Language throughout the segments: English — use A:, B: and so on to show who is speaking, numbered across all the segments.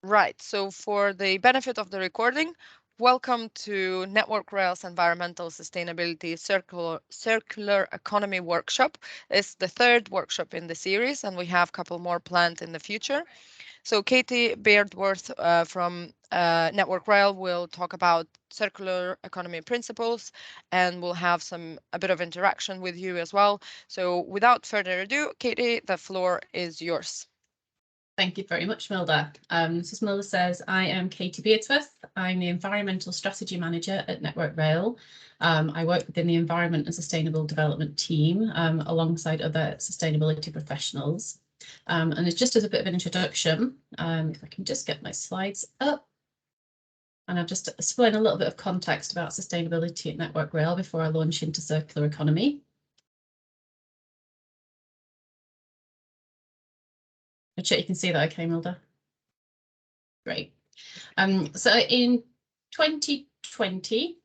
A: Right, so for the benefit of the recording, welcome to Network Rail's Environmental Sustainability Circular Economy Workshop. It's the third workshop in the series, and we have a couple more planned in the future. So Katie Beardworth from Network Rail will talk about circular economy principles, and we'll have a bit of interaction with you as well. So without further ado, Katie, the floor is yours.
B: Thank you very much, Milda. So as Milda says, I am Katie Beardworth. I'm the Environmental Strategy Manager at Network Rail. I work within the Environment and Sustainable Development team alongside other sustainability professionals. And it's just as a bit of an introduction, if I can just get my slides up. And I'll just explain a little bit of context about sustainability at Network Rail before I launch into circular economy. I'm sure you can see that okay, Milda. Great. So in 2020,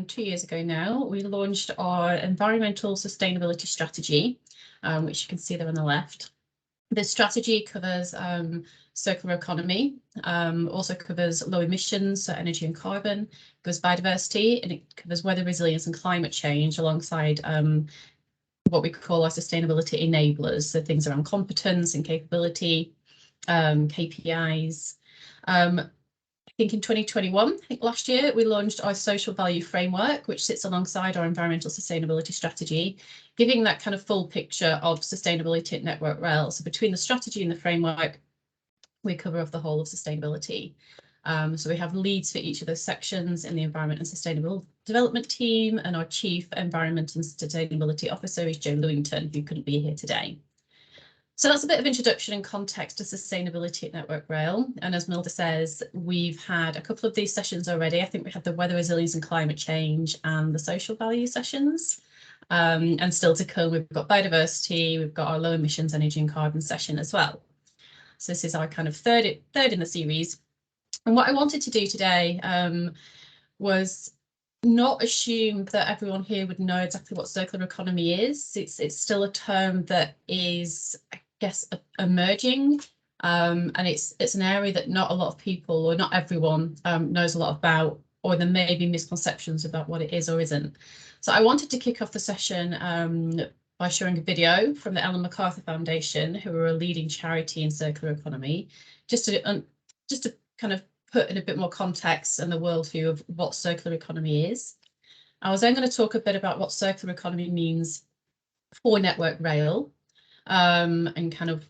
B: 2 years ago now, we launched our environmental sustainability strategy, which you can see there on the left. This strategy covers circular economy, also covers low emissions, so energy and carbon, covers biodiversity, and it covers weather resilience and climate change alongside what we call our sustainability enablers, so things around competence and capability, KPIs. I think in 2021, last year, we launched our social value framework, which sits alongside our environmental sustainability strategy, giving that kind of full picture of sustainability at Network Rail. So between the strategy and the framework, we cover off the whole of sustainability. So we have leads for each of those sections in the Environment and Sustainable Development team, and our Chief Environment and Sustainability Officer is Joe Lewington, who couldn't be here today. So that's a bit of introduction and context to sustainability at Network Rail. And as Milda says, we've had a couple of these sessions already. I think we had the weather resilience and climate change and the social value sessions. And still to come, we've got biodiversity, we've got our low emissions energy and carbon session as well. So this is our kind of third in the series. And what I wanted to do today was not assume that everyone here would know exactly what circular economy is. It's still a term that is, I guess, emerging, and it's an area that not a lot of people, or not everyone, knows a lot about, or there may be misconceptions about what it is or isn't. So I wanted to kick off the session by showing a video from the Ellen MacArthur Foundation, who are a leading charity in circular economy, just to kind of put in a bit more context and the worldview of what circular economy is. I was then going to talk a bit about what circular economy means for Network Rail, and kind of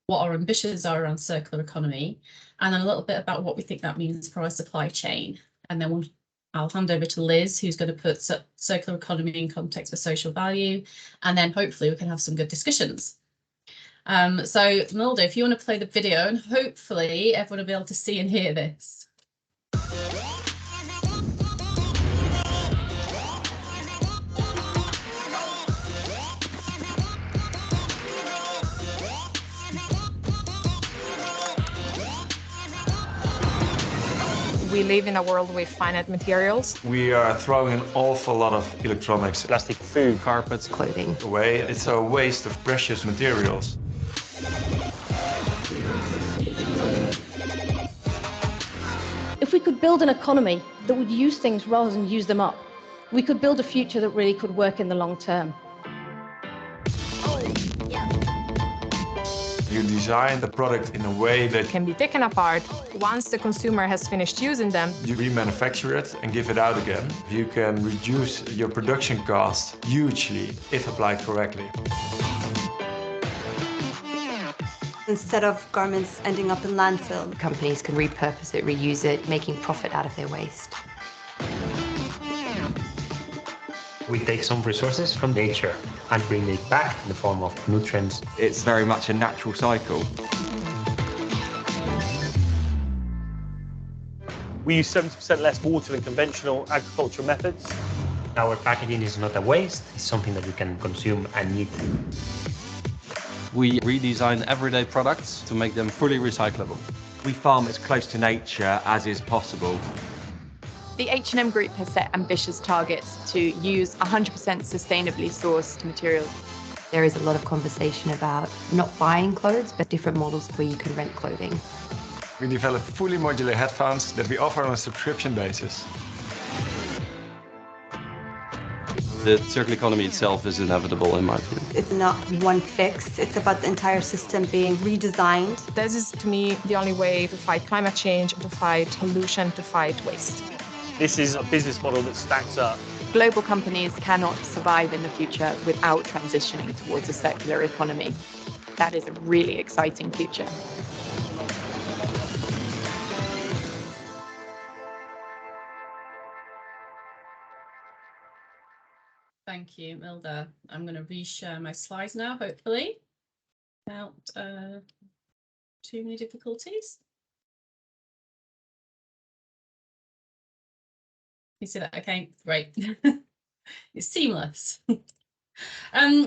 B: what our ambitions are around circular economy, and then a little bit about what we think that means for our supply chain. And then I'll hand over to Liz, who's going to put circular economy in context with social value, and then hopefully we can have some good discussions. So Milda, if you want to play the video, and hopefully everyone will be able to see and hear this.
C: We live in a world with finite materials.
D: We are throwing an awful lot of electronics,
E: plastic, food,
D: carpets,
C: Clothing.
D: away. It's a waste of precious materials.
F: If we could build an economy that would use things rather than use them up, we could build a future that really could work in the long term.
D: You design the product in a way that
C: Can be taken apart once the consumer has finished using them.
D: you remanufacture it and give it out again. You can reduce your production cost hugely if applied correctly.
G: Instead of garments ending up in landfill,
H: Companies can repurpose it, reuse it, making profit out of their waste.
E: We take some resources from nature and bring it back in the form of nutrients.
I: It's very much a natural cycle.
J: We use 70% less water than conventional agricultural methods.
E: Our packaging is not a waste, it's something that you can consume and eat.
I: We redesign everyday products to make them fully recyclable. We farm as close to nature as is possible.
C: The H&M Group has set ambitious targets to use 100% sustainably sourced materials.
H: There is a lot of conversation about not buying clothes, but different models where you can rent clothing.
D: We developed fully modular headphones that we offer on a subscription basis.
I: The circular economy itself is inevitable in my view.
G: It's not one fix, it's about the entire system being redesigned.
K: This is, to me, the only way to fight climate change, to fight pollution, to fight waste.
J: This is a business model that stacks up.
C: Global companies cannot survive in the future without transitioning towards a circular economy. That is a really exciting future.
B: Thank you, Milda. I'm going to reshare my slides now, hopefully, without too many difficulties. You see that? Okay, great. It's seamless.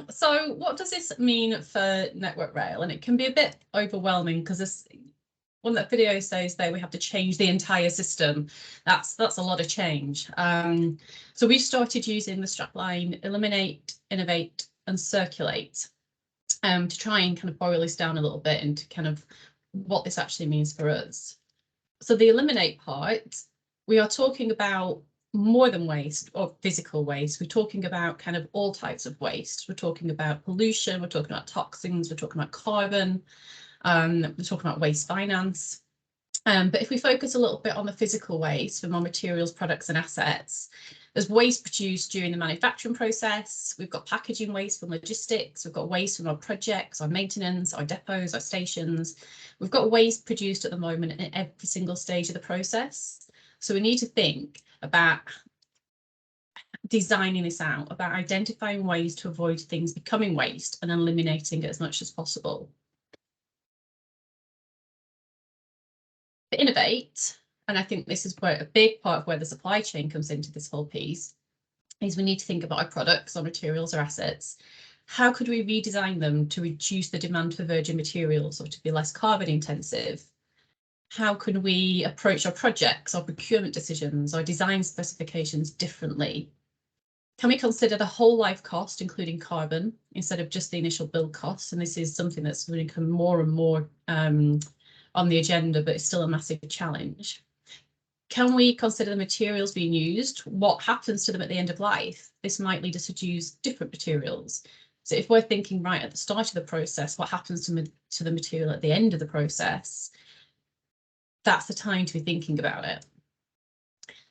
B: So what does this mean for Network Rail? And it can be a bit overwhelming because this, when that video says that we have to change the entire system, that's a lot of change. So we've started using the strapline eliminate, innovate and circulate to try and kind of boil this down a little bit into kind of what this actually means for us. So the eliminate part, we are talking about more than waste or physical waste. We're talking about kind of all types of waste. We're talking about pollution, we're talking about toxins, we're talking about carbon, we're talking about waste finance. But if we focus a little bit on the physical waste from our materials, products and assets, there's waste produced during the manufacturing process. We've got packaging waste from logistics. We've got waste from our projects, our maintenance, our depots, our stations. We've got waste produced at the moment in every single stage of the process. So we need to think about designing this out, about identifying ways to avoid things becoming waste and eliminating it as much as possible. To innovate, and I think this is quite a big part of where the supply chain comes into this whole piece, is we need to think about our products, our materials, our assets. How could we redesign them to reduce the demand for virgin materials or to be less carbon intensive? How can we approach our projects, our procurement decisions, our design specifications differently? Can we consider the whole life cost, including carbon, instead of just the initial build costs? And this is something that's going to come more and more on the agenda, but it's still a massive challenge. Can we consider the materials being used? What happens to them at the end of life? This might lead us to use different materials. So if we're thinking right at the start of the process, what happens to the material at the end of the process? That's the time to be thinking about it.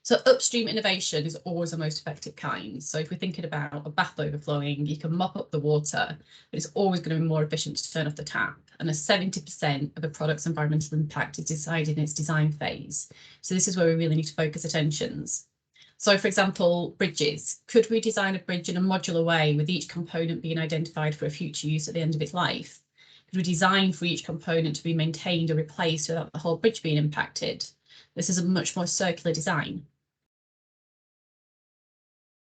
B: So upstream innovation is always the most effective kind. So if we're thinking about a bath overflowing, you can mop up the water, but it's always going to be more efficient to turn off the tap. And 70% of a product's environmental impact is decided in its design phase. So this is where we really need to focus attentions. So for example, bridges. Could we design a bridge in a modular way with each component being identified for a future use at the end of its life? Could we design for each component to be maintained or replaced without the whole bridge being impacted? This is a much more circular design.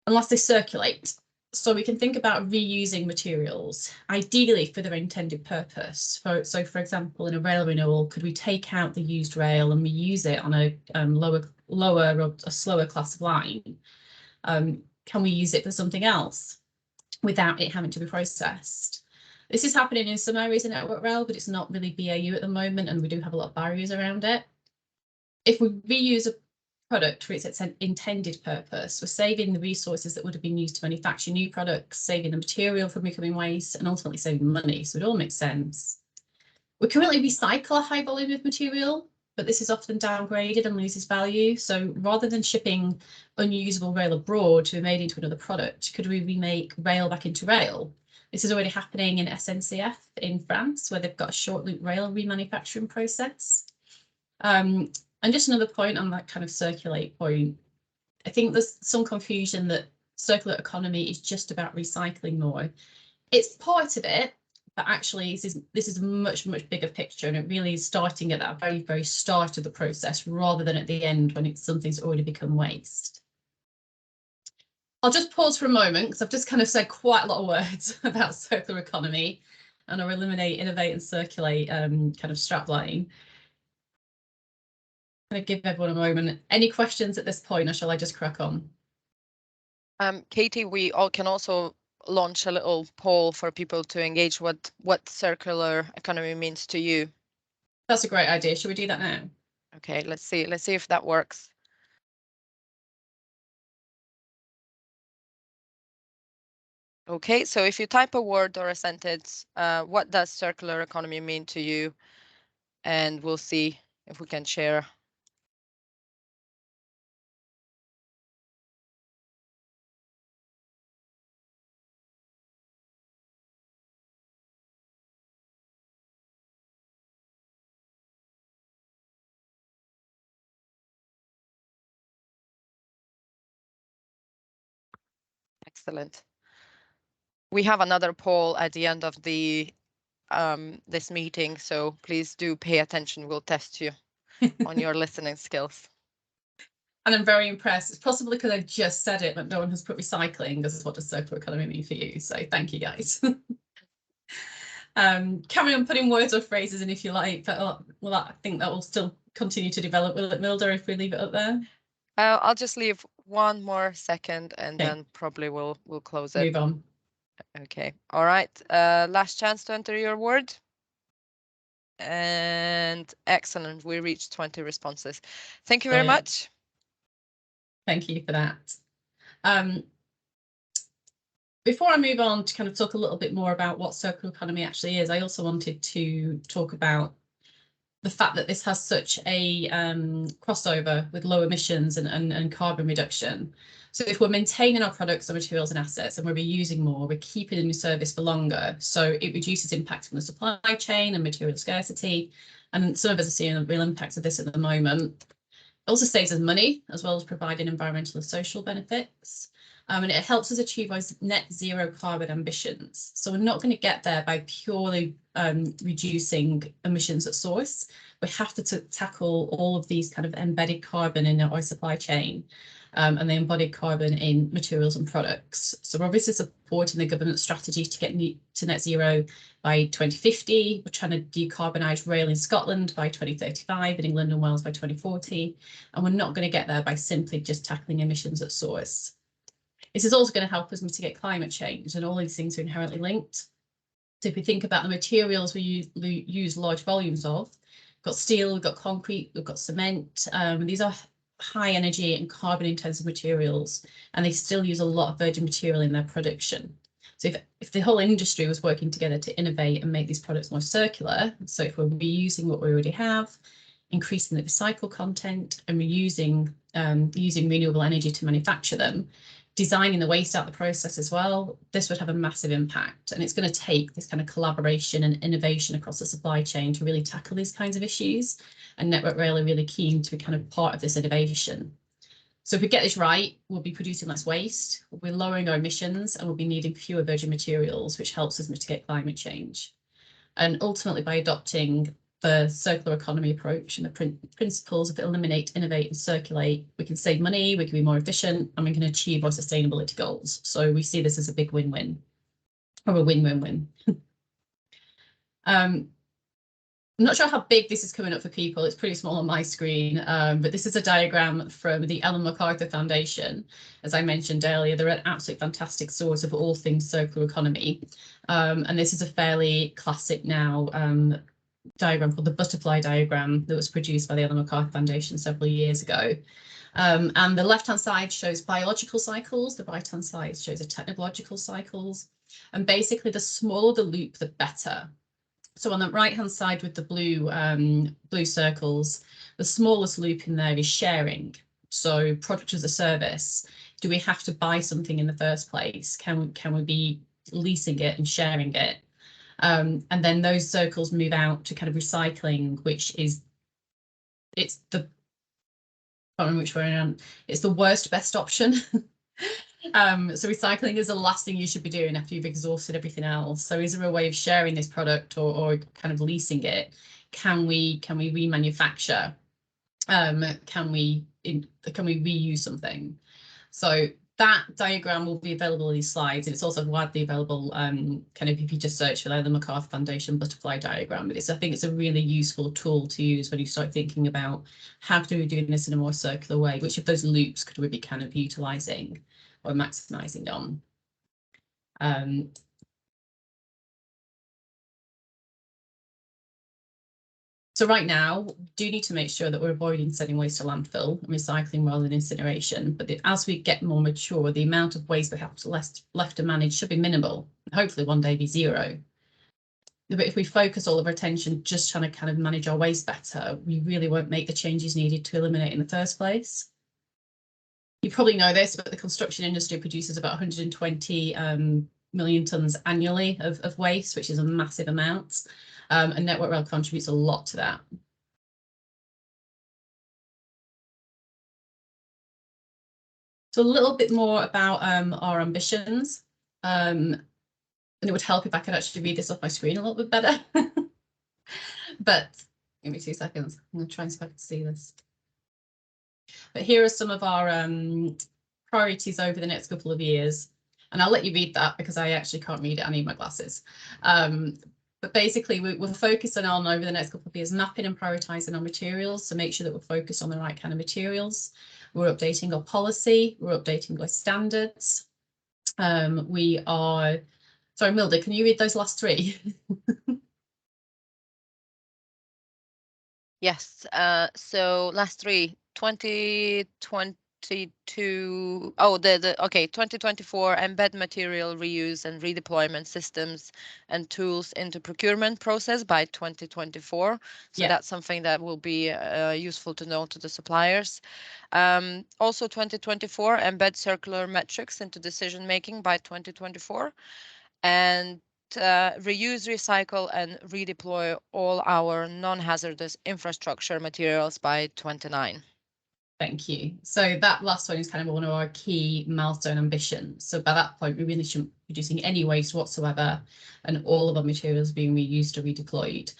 B: Unless they circulate. So we can think about reusing materials, ideally for their intended purpose. So for example, in a rail renewal, could we take out the used rail and reuse it on a lower or a slower class of line? Can we use it for something else without it having to be processed? This is happening in some areas in Network Rail, but it's not really BAU at the moment, and we do have a lot of barriers around it. If we reuse a product for its intended purpose, we're saving the resources that would have been used to manufacture new products, saving the material from becoming waste, and ultimately saving money. So it all makes sense. We currently recycle a high volume of material, but this is often downgraded and loses value. So rather than shipping unusable rail abroad to be made into another product, could we remake rail back into rail? This is already happening in SNCF in France, where they've got a short loop rail remanufacturing process. And just another point on that kind of circulate point, I think there's some confusion that circular economy is just about recycling more. It's part of it, but actually this is a much bigger picture, and it really is starting at that very start of the process rather than at the end when something's already become waste. I'll just pause for a moment because I've just kind of said quite a lot of words about circular economy and our eliminate, innovate and circulate kind of strapline. I'm going to give everyone a moment. Any questions at this point, or shall I just crack on?
A: Katie, we all can also launch a little poll for people to engage what circular economy means to you.
B: That's a great idea. Should we do that now?
A: Okay, let's see. Let's see if that works. Okay, so if you type a word or a sentence, what does circular economy mean to you? And we'll see if we can share. Excellent. We have another poll at the end of the this meeting, so please do pay attention. We'll test you on your listening skills.
B: And I'm very impressed. It's possibly because I just said it, but no one has put recycling as what does circular economy mean for you. So thank you, guys. Carry on putting words or phrases in if you like, but well, I think that will still continue to develop, will it, Milda, if we leave it up there?
A: I'll just leave one more second and
B: Okay.
A: then probably we'll close it.
B: Move on.
A: Okay. All right. Last chance to enter your word. And excellent. We reached 20 responses. Thank you very much.
B: Thank you for that. Before I move on to kind of talk a little bit more about what circular economy actually is, I also wanted to talk about the fact that this has such a crossover with low emissions and carbon reduction. So if we're maintaining our products, our materials and assets, and we're reusing more, we're keeping them in service for longer. So it reduces impact on the supply chain and material scarcity. And some of us are seeing the real impacts of this at the moment. It also saves us money, as well as providing environmental and social benefits. And it helps us achieve our net zero carbon ambitions. So we're not going to get there by purely reducing emissions at source. We have to tackle all of these kind of embedded carbon in our supply chain and the embodied carbon in materials and products. So we're obviously supporting the government strategy to get to net zero by 2050. We're trying to decarbonise rail in Scotland by 2035 and England and Wales by 2040. And we're not going to get there by simply just tackling emissions at source. This is also going to help us mitigate climate change, and all these things are inherently linked. So if we think about the materials we use large volumes of, we've got steel, we've got concrete, we've got cement. These are high energy and carbon intensive materials, and they still use a lot of virgin material in their production. So if the whole industry was working together to innovate and make these products more circular, so if we're reusing what we already have, increasing the recycled content and reusing using renewable energy to manufacture them, designing the waste out the process as well, this would have a massive impact. And it's going to take this kind of collaboration and innovation across the supply chain to really tackle these kinds of issues. And Network Rail are really keen to be kind of part of this innovation. So if we get this right, we'll be producing less waste, we'll be lowering our emissions, and we'll be needing fewer virgin materials, which helps us mitigate climate change. And ultimately, by adopting the circular economy approach and the principles of eliminate, innovate and circulate, we can save money, we can be more efficient, and we can achieve our sustainability goals. So we see this as a big win-win, or a win-win-win. I'm not sure how big this is coming up for people. It's pretty small on my screen, but this is a diagram from the Ellen MacArthur Foundation. As I mentioned earlier, they're an absolute fantastic source of all things circular economy. And this is a fairly classic now diagram called the butterfly diagram that was produced by the Ellen MacArthur Foundation several years ago. And the left-hand side shows biological cycles, the right-hand side shows the technological cycles. And basically, the smaller the loop, the better. So on the right-hand side with the blue circles, the smallest loop in there is sharing. So product as a service. Do we have to buy something in the first place? Can we be leasing it and sharing it? And then those circles move out to kind of recycling, which is, it's the, I can't remember which way around, it's the worst best option. So recycling is the last thing you should be doing after you've exhausted everything else. So is there a way of sharing this product or kind of leasing it? Can we remanufacture? Can we reuse something? So that diagram will be available in these slides, and it's also widely available kind of if you just search for the MacArthur Foundation butterfly diagram. But I think it's a really useful tool to use when you start thinking about how do we do this in a more circular way, which of those loops could we be kind of utilising or maximising on. So right now, we do need to make sure that we're avoiding sending waste to landfill and recycling rather than incineration. But as we get more mature, the amount of waste we have left to manage should be minimal. Hopefully one day be zero. But if we focus all of our attention just trying to kind of manage our waste better, we really won't make the changes needed to eliminate in the first place. You probably know this, but the construction industry produces about 120 million tonnes annually of waste, which is a massive amount. And Network Rail contributes a lot to that. So a little bit more about our ambitions. And it would help if I could actually read this off my screen a little bit better. But give me 2 seconds. I'm going to try and see if I can see this. But here are some of our priorities over the next couple of years. And I'll let you read that because I actually can't read it. I need my glasses. But basically, we're focusing on, over the next couple of years, mapping and prioritising our materials to make sure that we're focused on the right kind of materials. We're updating our policy. We're updating our standards. We are... Sorry, Milda, can you read those last 3?
A: Yes. So last 3, 2022. Oh, okay. 2024, embed material reuse and redeployment systems and tools into procurement process by 2024. So that's something that will be useful to know to the suppliers. Also 2024, embed circular metrics into decision making by 2024. And reuse, recycle, and redeploy all our non-hazardous infrastructure materials by 29.
B: Thank you. So that last one is kind of one of our key milestone ambitions. So by that point, we really shouldn't be producing any waste whatsoever, and all of our materials being reused or redeployed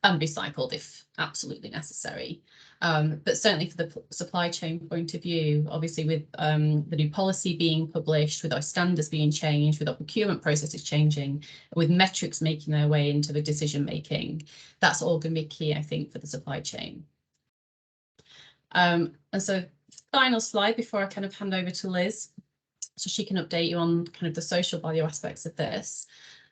B: and recycled if absolutely necessary. But certainly for the supply chain point of view, obviously with the new policy being published, with our standards being changed, with our procurement processes changing, with metrics making their way into the decision making, that's all going to be key, I think, for the supply chain. And so final slide before I kind of hand over to Liz, so she can update you on kind of the social value aspects of this.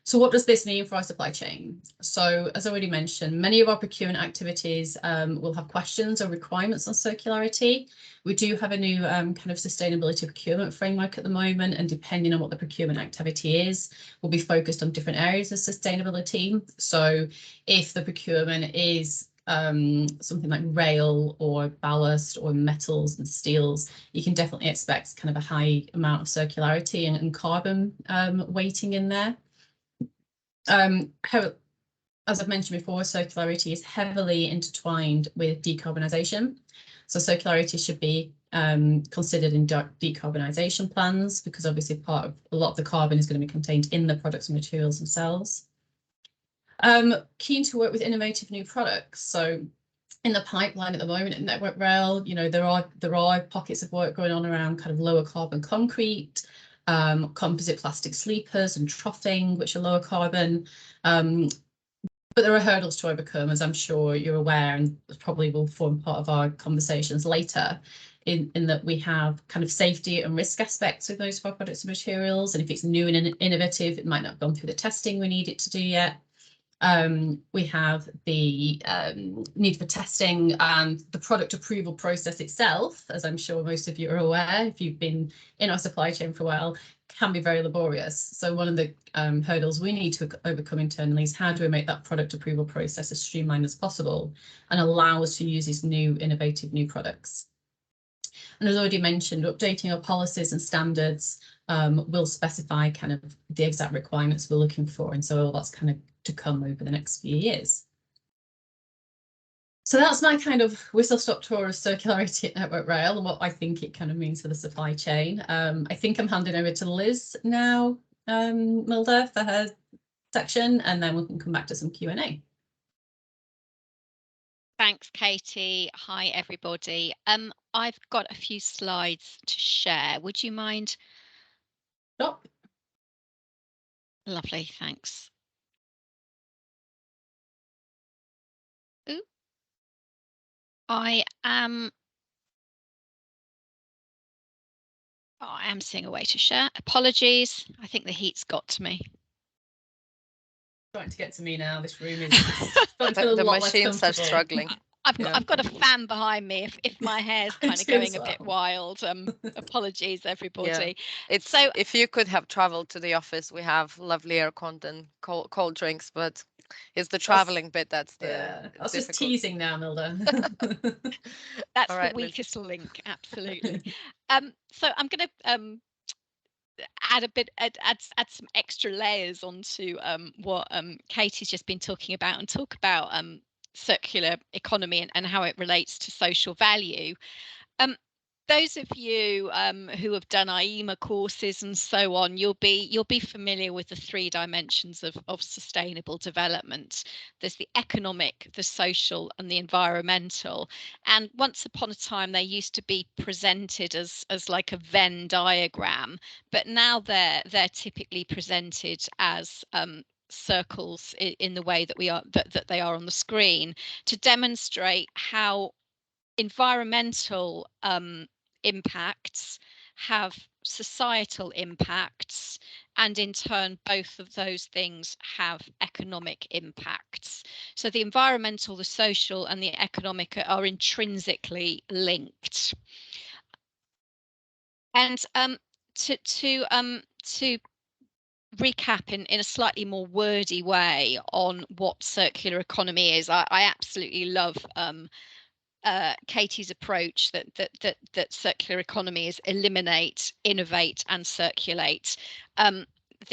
B: So what does this mean for our supply chain? So as I already mentioned, many of our procurement activities will have questions or requirements on circularity. We do have a new kind of sustainability procurement framework at the moment, and depending on what the procurement activity is, we'll be focused on different areas of sustainability. So if the procurement is something like rail or ballast or metals and steels, you can definitely expect kind of a high amount of circularity and carbon weighting in there. As I've mentioned before, circularity is heavily intertwined with decarbonisation. So circularity should be considered in decarbonisation plans, because obviously a lot of the carbon is going to be contained in the products and materials themselves. Keen to work with innovative new products. So in the pipeline at the moment at Network Rail, you know, there are pockets of work going on around kind of lower carbon concrete, composite plastic sleepers and troughing, which are lower carbon. But there are hurdles to overcome, as I'm sure you're aware, and probably will form part of our conversations later, in that we have kind of safety and risk aspects of those of our products and materials. And if it's new and innovative, it might not have gone through the testing we need it to do yet. We have the need for testing, and the product approval process itself, as I'm sure most of you are aware, if you've been in our supply chain for a while, can be very laborious. So one of the hurdles we need to overcome internally is how do we make that product approval process as streamlined as possible and allow us to use these new innovative new products. And as already mentioned, updating our policies and standards will specify kind of the exact requirements we're looking for, and so all that's kind of to come over the next few years. So that's my kind of whistle-stop tour of circularity at Network Rail and what I think it kind of means for the supply chain. I think I'm handing over to Liz now, Milda, for her section, and then we can come back to some Q&A.
L: Thanks, Katie. Hi, everybody. I've got a few slides to share. Would you mind?
B: Stop.
L: Lovely, thanks. Ooh. I am seeing a way to share. Apologies. I think the heat's got to me.
B: Starting to get to me now. This room is starting to feel a
A: The
B: lot
A: machines
B: less
A: are struggling.
L: I've got a fan behind me if my hair's kind of going a bit wild. Apologies, everybody.
A: It's
L: so
A: if you could have traveled to the office, we have lovely air content, cold drinks, but it's the traveling bit that's the
B: I was
A: difficult.
B: just teasing now, Milda.
L: That's
A: right,
L: the weakest link, absolutely. So I'm going to add some extra layers onto what Katie's just been talking about, and talk about circular economy and how it relates to social value. Those of you who have done IEMA courses and so on, you'll be familiar with the 3 dimensions of sustainable development. There's the economic, the social, and the environmental. And once upon a time, they used to be presented as like a Venn diagram, but now they're typically presented as circles in the way that that they are on the screen, to demonstrate how environmental impacts have societal impacts, and in turn both of those things have economic impacts. So the environmental, the social, and the economic are intrinsically linked. And to recap in a slightly more wordy way on what circular economy is, I absolutely love Katie's approach that circular economy is eliminate, innovate, and circulate. The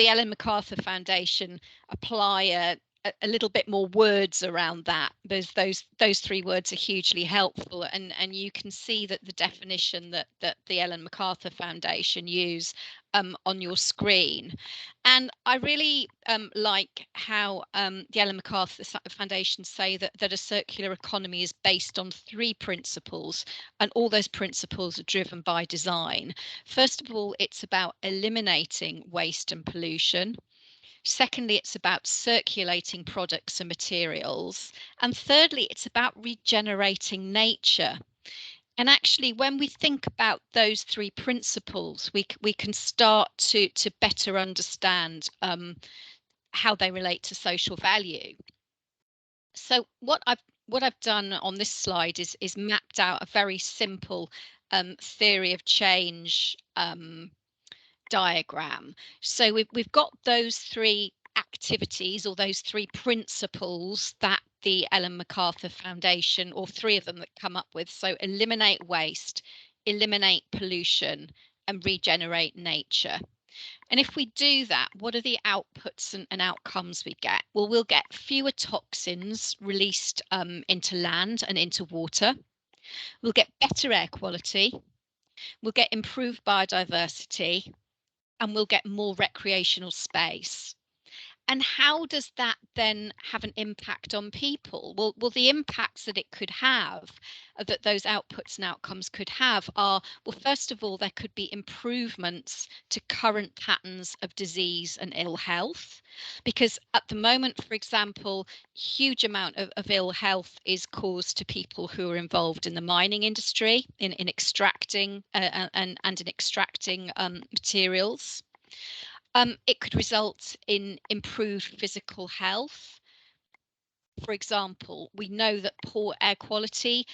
L: Ellen MacArthur Foundation apply a little bit more words around that. Those 3 words are hugely helpful, and you can see that the definition that the Ellen MacArthur Foundation use on your screen. And I really like how the Ellen MacArthur Foundation say that a circular economy is based on 3 principles, and all those principles are driven by design. First of all, it's about eliminating waste and pollution. Secondly, it's about circulating products and materials. And thirdly, it's about regenerating nature. And actually, when we think about those 3 principles, we can start to better understand how they relate to social value. So what I've done on this slide is mapped out a very simple theory of change diagram. So we've got those 3 activities, or those 3 principles that the Ellen MacArthur Foundation, or 3 of them that come up with. So eliminate waste, eliminate pollution, and regenerate nature. And if we do that, what are the outputs and outcomes we get? Well, we'll get fewer toxins released into land and into water. We'll get better air quality. We'll get improved biodiversity, and we'll get more recreational space. And how does that then have an impact on people? Well, the impacts that it could have, that those outputs and outcomes could have, are, well, first of all, there could be improvements to current patterns of disease and ill health. Because at the moment, for example, huge amount of ill health is caused to people who are involved in the mining industry, in extracting and in extracting materials. It could result in improved physical health. For example, we know that poor air quality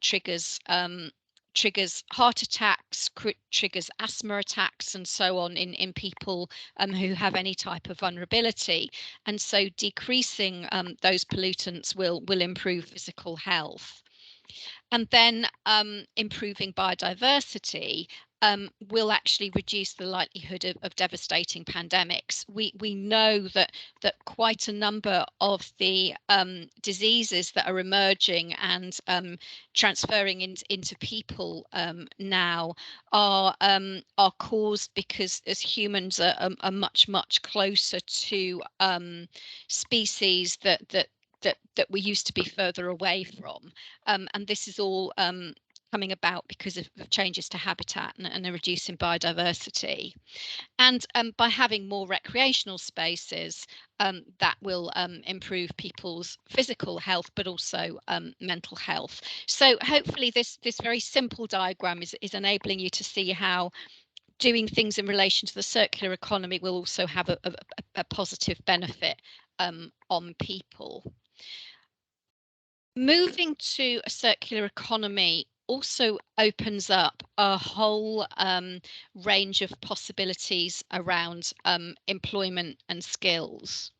L: triggers heart attacks, triggers asthma attacks, and so on in people who have any type of vulnerability. And so decreasing those pollutants will improve physical health. And then improving biodiversity will actually reduce the likelihood of devastating pandemics. We know that quite a number of the diseases that are emerging and transferring into people now are caused because as humans are much closer to species that we used to be further away from, and this is all coming about because of changes to habitat and a reduce in biodiversity. And by having more recreational spaces, that will improve people's physical health, but also mental health. So hopefully this very simple diagram is enabling you to see how doing things in relation to the circular economy will also have a positive benefit on people. Moving to a circular economy also opens up a whole range of possibilities around employment and skills,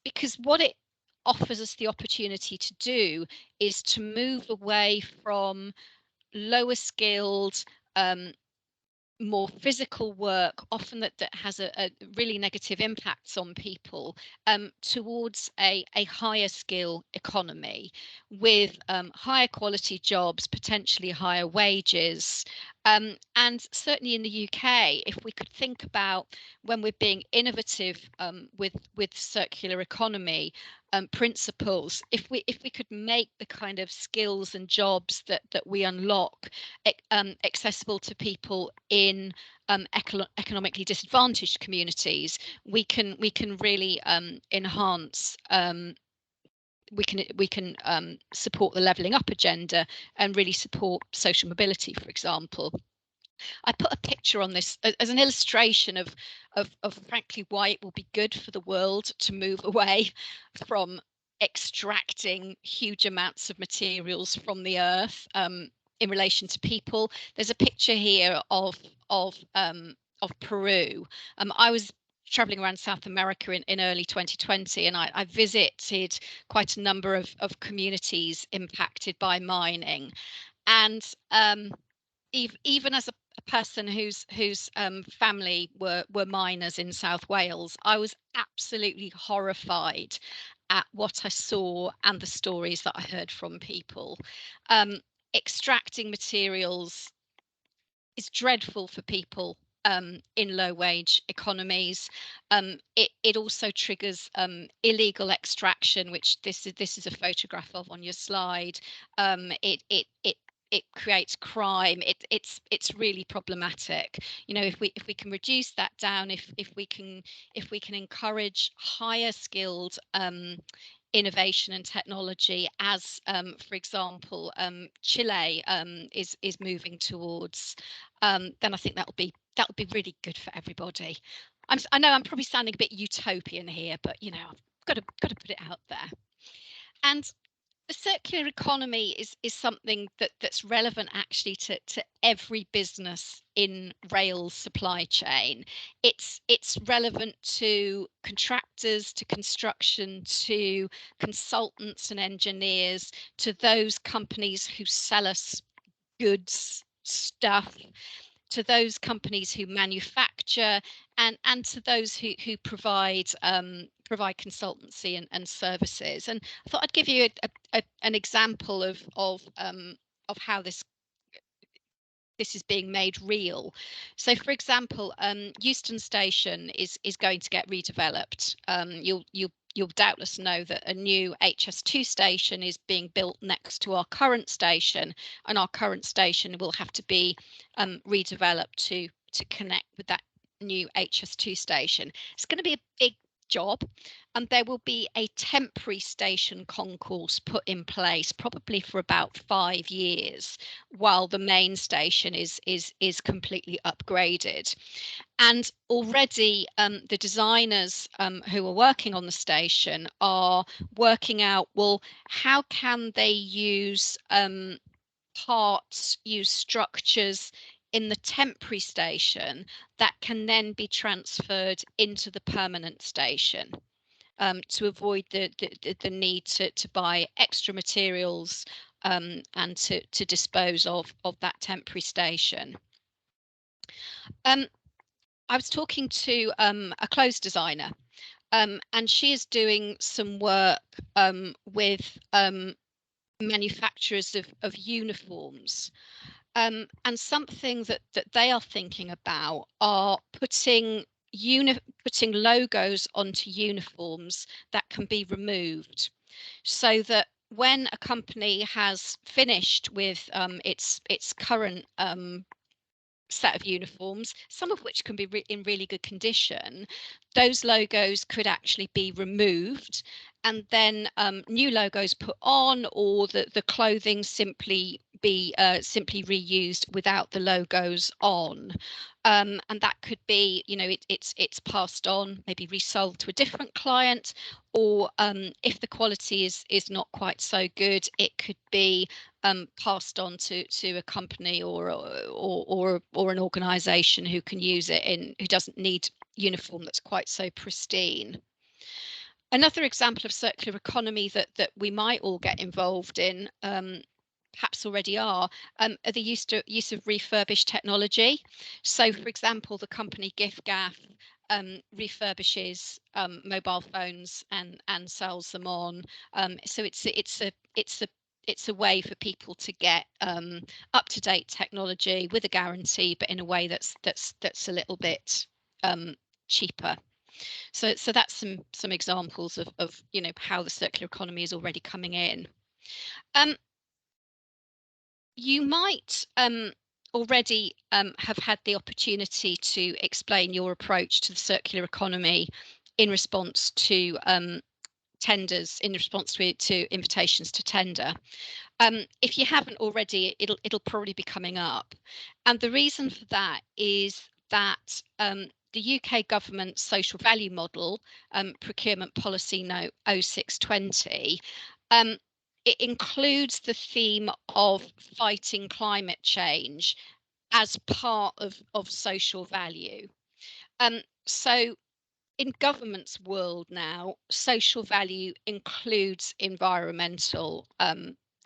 L: because what it offers us the opportunity to do is to move away from lower skilled, more physical work, often that has a really negative impacts on people, towards a higher skill economy with higher quality jobs, potentially higher wages. And certainly in the UK, if we could think about when we're being innovative with circular economy principles, if we could make the kind of skills and jobs that we unlock accessible to people in economically disadvantaged communities, we can really enhance. We can support the levelling up agenda and really support social mobility, for example. I put a picture on this as an illustration of frankly why it will be good for the world to move away from extracting huge amounts of materials from the earth in relation to people. There's a picture here of Peru. I was traveling around South America in early 2020, and I visited quite a number of communities impacted by mining. And even as a person whose family were miners in South Wales, I was absolutely horrified at what I saw and the stories that I heard from people. Extracting materials is dreadful for people in low wage economies. It also triggers illegal extraction, which this is a photograph of on your slide. It creates crime. It's really problematic. You know, if we can reduce that down, if we can encourage higher skilled innovation and technology, as for example Chile is moving towards, then I think that would be really good for everybody. I know I'm probably sounding a bit utopian here, but you know, I've got to put it out there. And the circular economy is something that's relevant actually to every business in rail's supply chain. It's relevant to contractors, to construction, to consultants and engineers, to those companies who sell us goods, stuff, to those companies who manufacture, and to those who provide consultancy and services. And I thought I'd give you an example of how this is being made real. So, for example, Euston Station is going to get redeveloped. You'll doubtless know that a new HS2 station is being built next to our current station, and our current station will have to be redeveloped to connect with that new HS2 station. It's going to be a big job, and there will be a temporary station concourse put in place probably for about 5 years while the main station is completely upgraded. And already the designers who are working on the station are working out, well, how can they use parts, use structures in the temporary station that can then be transferred into the permanent station, to avoid the need to buy extra materials and to dispose of that temporary station. I was talking to a clothes designer, and she is doing some work with manufacturers of uniforms. And something that they are thinking about are putting logos onto uniforms that can be removed, so that when a company has finished with its current set of uniforms, some of which can be in really good condition, those logos could actually be removed, and then new logos put on, or the clothing simply be simply reused without the logos on. And that could be, you know, it's passed on, maybe resold to a different client, or if the quality is not quite so good, it could be passed on to a company or an organisation who can use it who doesn't need uniform that's quite so pristine. Another example of circular economy that we might all get involved in, perhaps already are the use of refurbished technology. So, for example, the company giffgaff refurbishes mobile phones and sells them on. So it's a way for people to get up-to-date technology with a guarantee, but in a way that's a little bit cheaper. So that's some examples of you know, how the circular economy is already coming in. You might already have had the opportunity to explain your approach to the circular economy in response to tenders, in response to invitations to tender. If you haven't already, it'll probably be coming up. And the reason for that is that the UK government social value model, procurement policy note 0620, it includes the theme of fighting climate change as part of social value. So in government's world now, social value includes environmental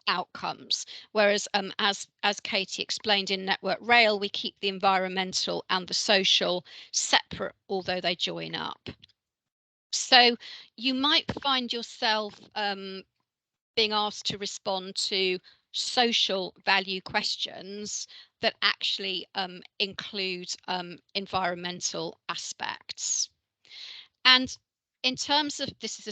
L: outcomes, whereas as Katie explained in Network Rail, we keep the environmental and the social separate, although they join up. So you might find yourself being asked to respond to social value questions that actually include environmental aspects. And in terms of, this is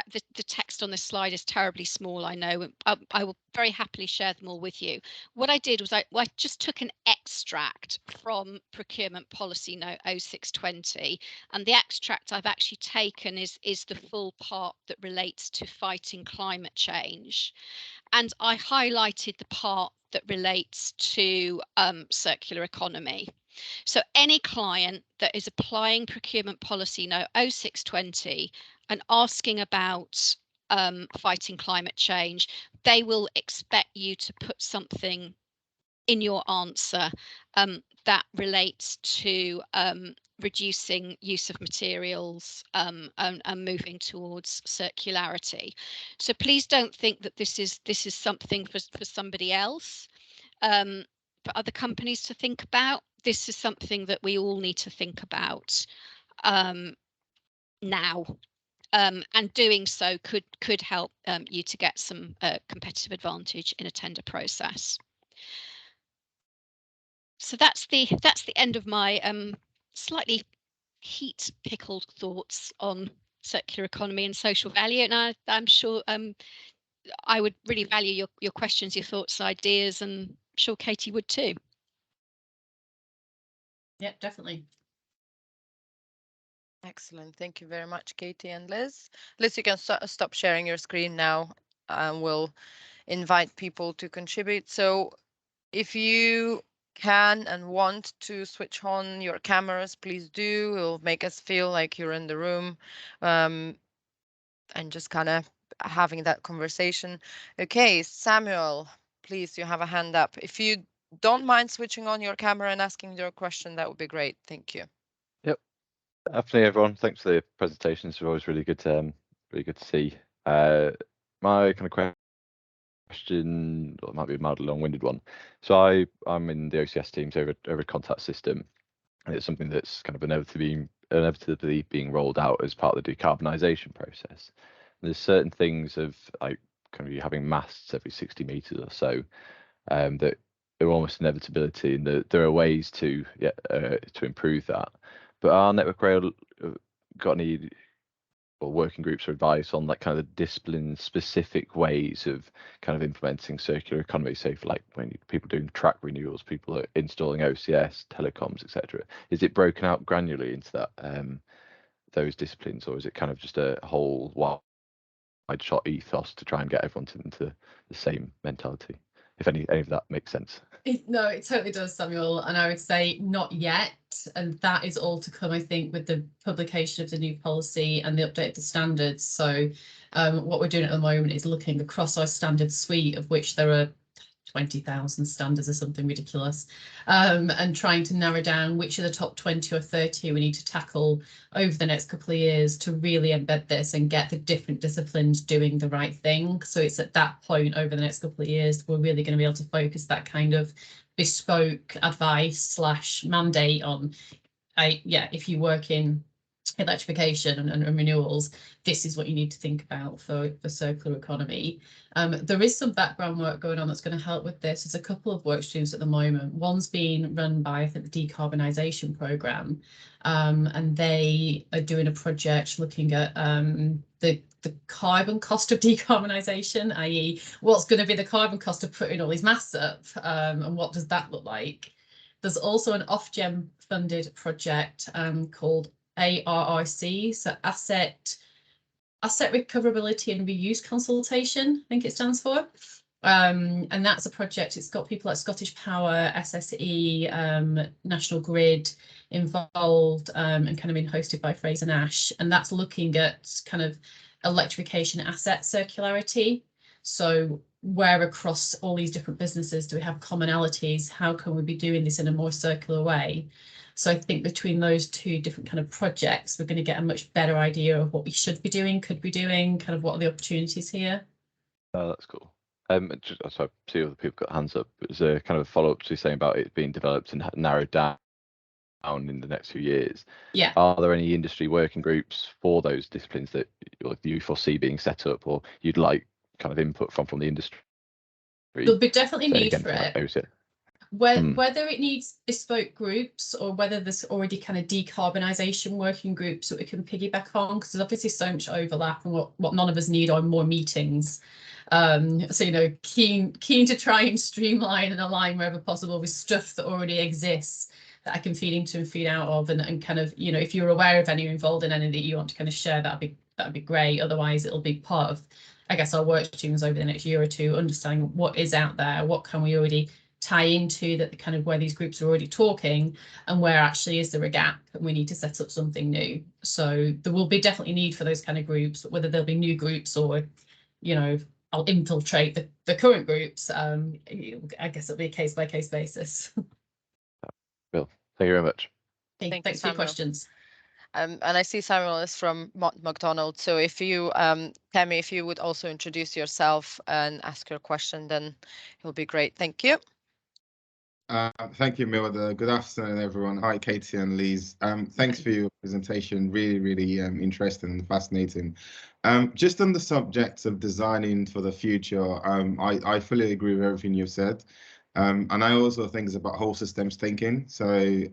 L: the text on this slide is terribly small, I know. I will very happily share them all with you. What I did was I just took an extract from Procurement Policy Note 0620, and the extract I've actually taken is the full part that relates to fighting climate change. And I highlighted the part that relates to circular economy. So any client that is applying Procurement Policy Note 0620 and asking about fighting climate change, they will expect you to put something in your answer that relates to reducing use of materials and moving towards circularity. So please don't think that this is something for somebody else, for other companies to think about. This is something that we all need to think about now. And doing so could help you to get some competitive advantage in a tender process. So that's the end of my slightly heat pickled thoughts on circular economy and social value. And I'm sure I would really value your questions, your thoughts, ideas, and I'm sure Katie would too.
B: Yeah, definitely.
A: Excellent. Thank you very much, Katie and Liz. Liz, you can stop sharing your screen now, and we'll invite people to contribute. So if you can and want to switch on your cameras, please do. It'll make us feel like you're in the room and just kind of having that conversation. Okay, Samuel, please, you have a hand up. If you don't mind switching on your camera and asking your question, that would be great. Thank you.
M: Yep. Afternoon, everyone. Thanks for the presentations. It's always really good to see. My kind of question, well, it might be a mildly long-winded one. So I'm in the OCS teams over a contact system, and it's something that's kind of inevitably being rolled out as part of the decarbonisation process. And there's certain things of like kind of you having masts every 60 meters or so that are almost inevitability, and there are ways to improve that. But our Network Rail got any working groups or advice on like kind of discipline specific ways of kind of implementing circular economy, say for like when people doing track renewals, people are installing OCS, telecoms, etc. Is it broken out granularly into that those disciplines, or is it kind of just a whole wide shot ethos to try and get everyone into the same mentality? if any of that makes sense.
B: No, it totally does, Samuel. And I would say not yet. And that is all to come, I think, with the publication of the new policy and the update of the standards. So what we're doing at the moment is looking across our standard suite, of which there are 20,000 standards or something ridiculous, and trying to narrow down which are the top 20 or 30 we need to tackle over the next couple of years to really embed this and get the different disciplines doing the right thing. So it's at that point over the next couple of years we're really going to be able to focus that kind of bespoke advice / mandate on, if you work in electrification and renewals, this is what you need to think about for circular economy. There is some background work going on that's going to help with this. There's a couple of work streams at the moment. One's being run by, I think, the decarbonisation programme, and they are doing a project looking at the carbon cost of decarbonisation, i.e. what's going to be the carbon cost of putting all these masts up, and what does that look like? There's also an Ofgem funded project called ARRC, so Asset Recoverability and Reuse Consultation, I think it stands for. And that's a project, it's got people like Scottish Power, SSE, National Grid involved, and kind of been hosted by Fraser Nash. And that's looking at kind of electrification asset circularity. So where across all these different businesses do we have commonalities? How can we be doing this in a more circular way? So I think between those two different kind of projects, we're going to get a much better idea of what we should be doing, could be doing, kind of what are the opportunities here.
M: Oh, that's cool. Just, so I see other people got hands up. There's a kind of follow-up to saying about it being developed and narrowed down in the next few years.
B: Yeah.
M: Are there any industry working groups for those disciplines that you foresee being set up, or you'd like kind of input from the industry?
B: There'll be definitely need for it.
M: Hmm.
B: Whether it needs bespoke groups or whether there's already kind of decarbonisation working groups that we can piggyback on, because there's obviously so much overlap, and what none of us need are more meetings. So, you know, keen to try and streamline and align wherever possible with stuff that already exists that I can feed into and feed out of, and kind of, you know, if you're aware of any or involved in any that you want to kind of share, that'd be great. Otherwise, it'll be part of, I guess, our work streams over the next year or two, understanding what is out there, what can we already tie into that, kind of where these groups are already talking, and where actually is there a gap and we need to set up something new. So there will be definitely need for those kind of groups, but whether there'll be new groups or, you know, I'll infiltrate the current groups, I guess it'll be a case by case basis.
M: Bill, thank you very much.
B: Okay, thanks for your questions.
A: And I see Samuel is from McDonald. So if you, Tammy, if you would also introduce yourself and ask your question, then it'll be great. Thank you.
N: Thank you, Milda. Good afternoon, everyone. Hi, Katie and Liz. Thanks for your presentation. Really interesting and fascinating. Just on the subject of designing for the future, I fully agree with everything you've said. And I also think it's about whole systems thinking. So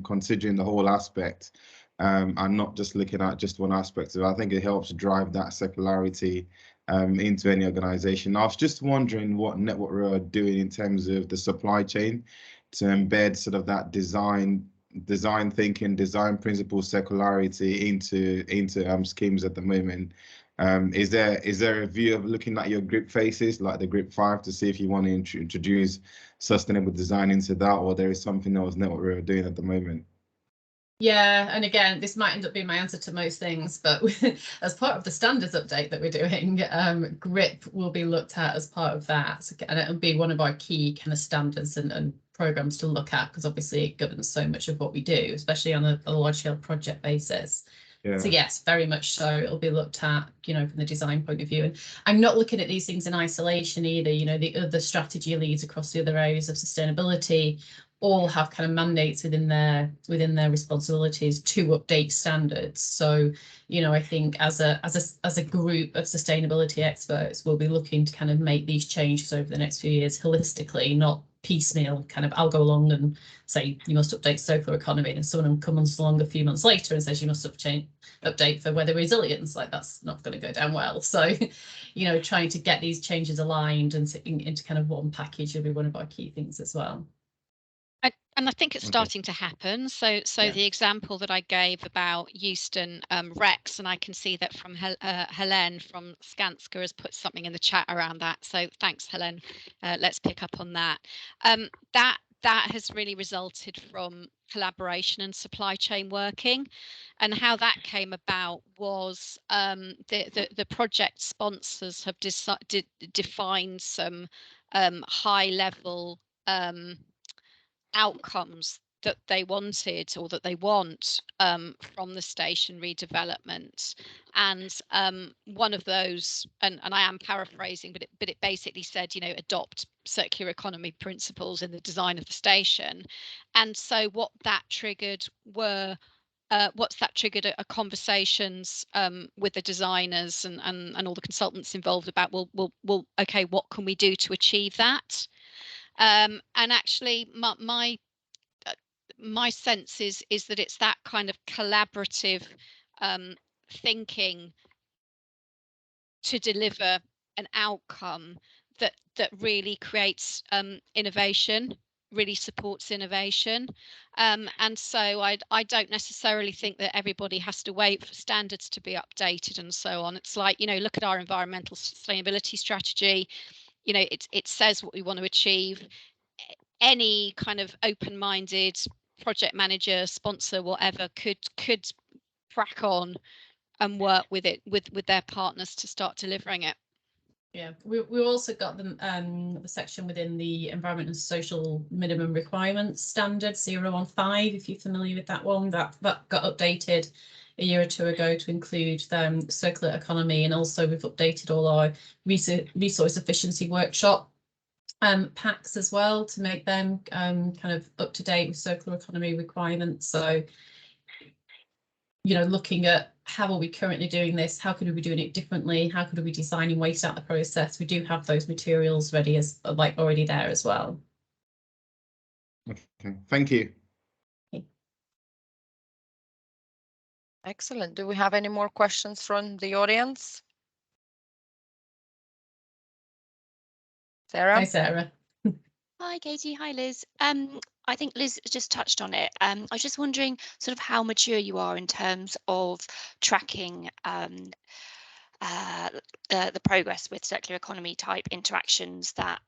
N: considering the whole aspect and not just looking at just one aspect of it, I think it helps drive that circularity into any organization. I was just wondering what Network Rail are doing in terms of the supply chain to embed sort of that design thinking, design principle circularity into schemes at the moment. Is there a view of looking at your group phases, like the group 5, to see if you want to introduce sustainable design into that, or there is something else Network Rail are doing at the moment?
B: Yeah, and again, this might end up being my answer to most things, but as part of the standards update that we're doing, GRIP will be looked at as part of that, and it'll be one of our key kind of standards and programs to look at, because obviously it governs so much of what we do, especially on a large scale project basis. Yeah. So yes, very much so. It'll be looked at, you know, from the design point of view. And I'm not looking at these things in isolation either. You know, the other strategy leads across the other areas of sustainability all have kind of mandates within their responsibilities to update standards. So, you know, I think as a group of sustainability experts, we'll be looking to kind of make these changes over the next few years holistically, not piecemeal. Kind of, I'll go along and say you must update circular economy, and someone comes along a few months later and says you must update for weather resilience. Like, that's not going to go down well. So, you know, trying to get these changes aligned and into kind of one package will be one of our key things as well.
L: And I think it's starting to happen. So the example that I gave about Euston Rex, and I can see that from Helen from Skanska has put something in the chat around that. So thanks, Helen. Let's pick up on that. That has really resulted from collaboration and supply chain working. And how that came about was the project sponsors have defined some high level outcomes that they wanted or that they want from the station redevelopment. And one of those, and I am paraphrasing, but it basically said, you know, adopt circular economy principles in the design of the station. And so what that triggered were a conversations with the designers and all the consultants involved about, well, okay, what can we do to achieve that? And actually, my sense is that it's that kind of collaborative thinking to deliver an outcome that really creates innovation, really supports innovation. And so I don't necessarily think that everybody has to wait for standards to be updated and so on. It's like, you know, look at our environmental sustainability strategy. You know, it says what we want to achieve. Any kind of open-minded project manager, sponsor, whatever, could crack on and work with it with their partners to start delivering it.
B: Yeah, we've also got the section within the Environment and Social Minimum Requirements Standard 015, if you're familiar with that one. That got updated a year or two ago to include circular economy, and also we've updated all our resource efficiency workshop packs as well to make them kind of up to date with circular economy requirements. So, you know, looking at how are we currently doing this, how could we be doing it differently, how could we be designing waste out the process. We do have those materials ready as like already there as well.
N: Okay, thank you.
A: Excellent. Do we have any more questions from the audience? Sarah?
B: Hi, Sarah.
O: Hi, Katie. Hi, Liz. I think Liz just touched on it. I was just wondering sort of how mature you are in terms of tracking the progress with circular economy type interactions that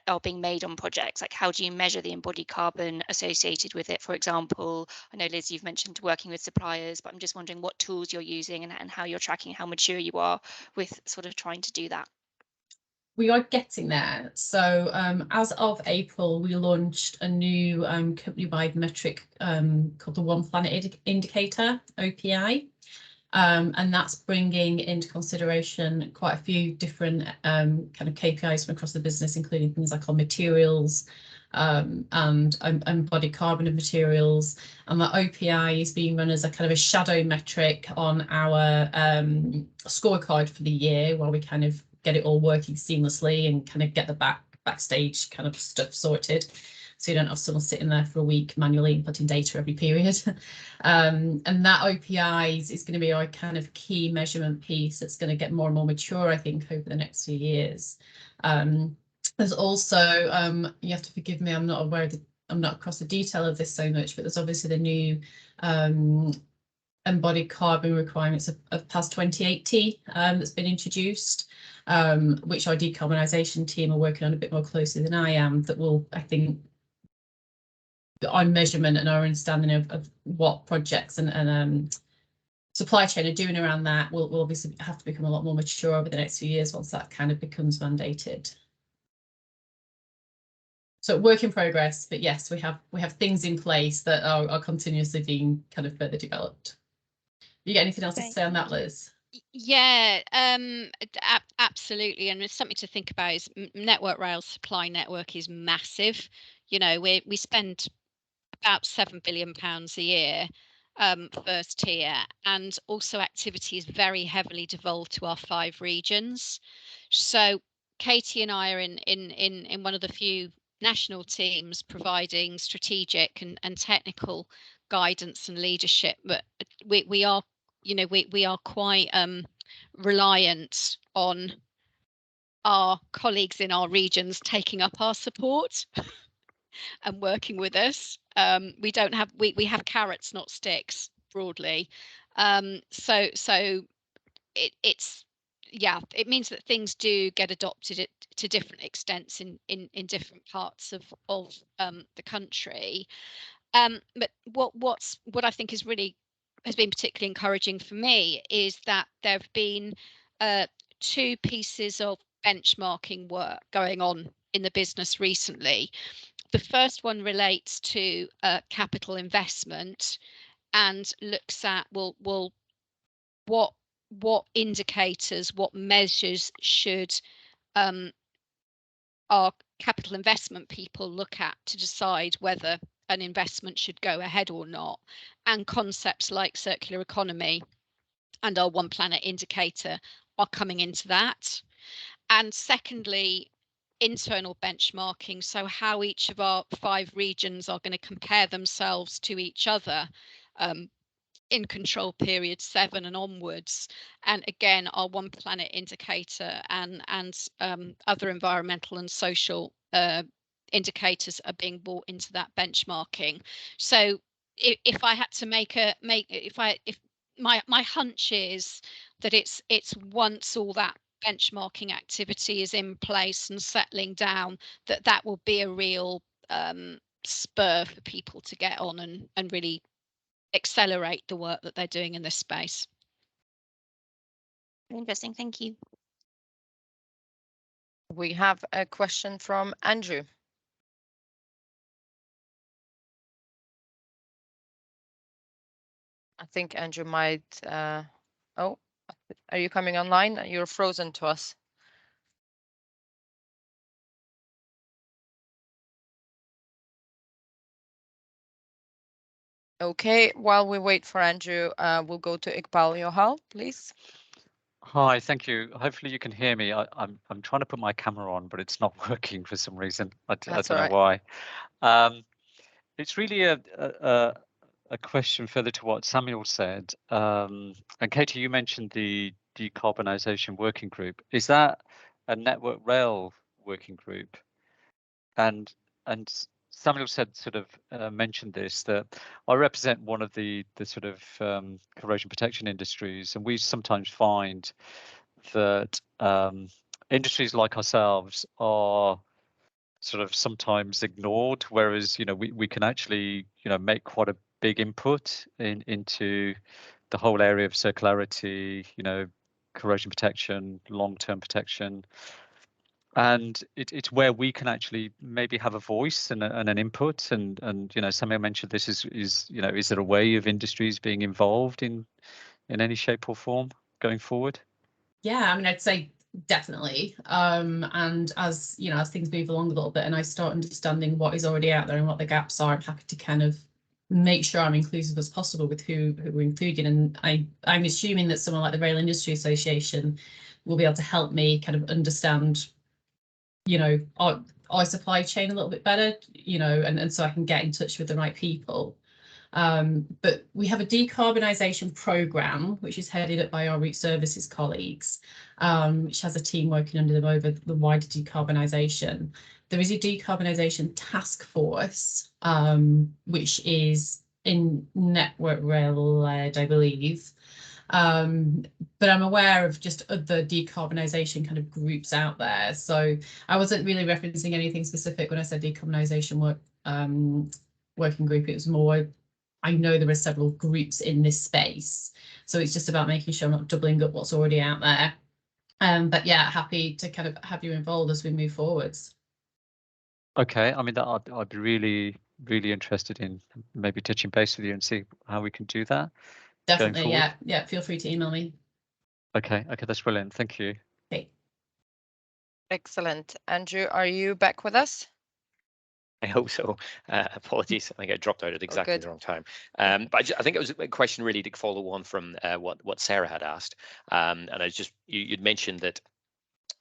O: are being made on projects. Like, how do you measure the embodied carbon associated with it? For example, I know, Liz, you've mentioned working with suppliers, but I'm just wondering what tools you're using and how you're tracking how mature you are with sort of trying to do that.
B: We are getting there. So as of April, we launched a new company-wide metric called the One Planet Indicator, OPI. And that's bringing into consideration quite a few different kind of KPIs from across the business, including things like our materials and embodied carbon of materials. And that OPI is being run as a kind of a shadow metric on our scorecard for the year, while we kind of get it all working seamlessly and kind of get the backstage kind of stuff sorted. So you don't have someone sitting there for a week manually inputting data every period. And that OPI is going to be our kind of key measurement piece that's going to get more and more mature, I think, over the next few years. There's also, you have to forgive me, I'm not across the detail of this so much, but there's obviously the new embodied carbon requirements of past 2080 that's been introduced, which our decarbonisation team are working on a bit more closely than I am, that will, I think, our measurement and our understanding of what projects and supply chain are doing around that will obviously have to become a lot more mature over the next few years once that kind of becomes mandated. So work in progress, but yes, we have things in place that are continuously being kind of further developed. You got anything else to say on that, Liz?
L: Yeah, absolutely. And it's something to think about is Network Rail's supply network is massive. You know, we spend about £7 billion a year first tier, and also activity is very heavily devolved to our 5 regions. So Katie and I are in one of the few national teams providing strategic and technical guidance and leadership, but we are, you know, we are quite reliant on our colleagues in our regions taking up our support and working with us. We don't have we have carrots, not sticks, broadly. So it's yeah, it means that things do get adopted to different extents in different parts of the country. But what I think is really has been particularly encouraging for me is that there have been 2 pieces of benchmarking work going on in the business recently. The first one relates to capital investment and looks at what indicators, what measures should our capital investment people look at to decide whether an investment should go ahead or not, and concepts like circular economy and our One Planet indicator are coming into that. And secondly, internal benchmarking, so how each of our 5 regions are going to compare themselves to each other in control period 7 and onwards, and again our One Planet indicator and other environmental and social indicators are being brought into that benchmarking. So if I had to if my hunch is that it's once all that benchmarking activity is in place and settling down, that will be a real spur for people to get on and really accelerate the work that they're doing in this space.
O: Interesting, thank you.
A: We have a question from Andrew. I think Andrew might, oh, are you coming online? You're frozen to us. Okay, while we wait for Andrew, we'll go to Iqbal Johal, please.
P: Hi, thank you. Hopefully you can hear me. I'm trying to put my camera on, but it's not working for some reason. I don't know why. It's really a question further to what Samuel said. And Katie, you mentioned the decarbonisation working group. Is that a Network Rail working group? And Samuel said sort of mentioned this, that I represent one of the sort of corrosion protection industries, and we sometimes find that industries like ourselves are sort of sometimes ignored, whereas we can actually make quite a big input into the whole area of circularity, corrosion protection, long-term protection. And it's where we can actually maybe have a voice and an input. And Samuel mentioned this is there a way of industries being involved in any shape or form going forward?
B: Yeah, I mean, I'd say definitely. And as as things move along a little bit and I start understanding what is already out there and what the gaps are, I'm happy to kind of make sure I'm inclusive as possible with who we're including. And I'm assuming that someone like the Rail Industry Association will be able to help me kind of understand our supply chain a little bit better, and so I can get in touch with the right people. But we have a decarbonisation programme, which is headed up by our route services colleagues, which has a team working under them over the wider decarbonisation. There is a decarbonisation task force, which is in Network Rail led, I believe. But I'm aware of just other decarbonisation kind of groups out there. So I wasn't really referencing anything specific when I said decarbonisation working group. It was more, I know there are several groups in this space. So it's just about making sure I'm not doubling up what's already out there. But yeah, happy to kind of have you involved as we move forwards.
P: Okay, I mean, I'd be really interested in maybe touching base with you and see how we can do that.
B: Definitely, yeah. Feel free to email me.
P: Okay, that's brilliant. Thank you.
B: Okay.
A: Excellent. Andrew, are you back with us?
Q: I hope so. Apologies, I think I dropped out at exactly the wrong time. But I think it was a question really to follow on from what Sarah had asked. And you'd mentioned that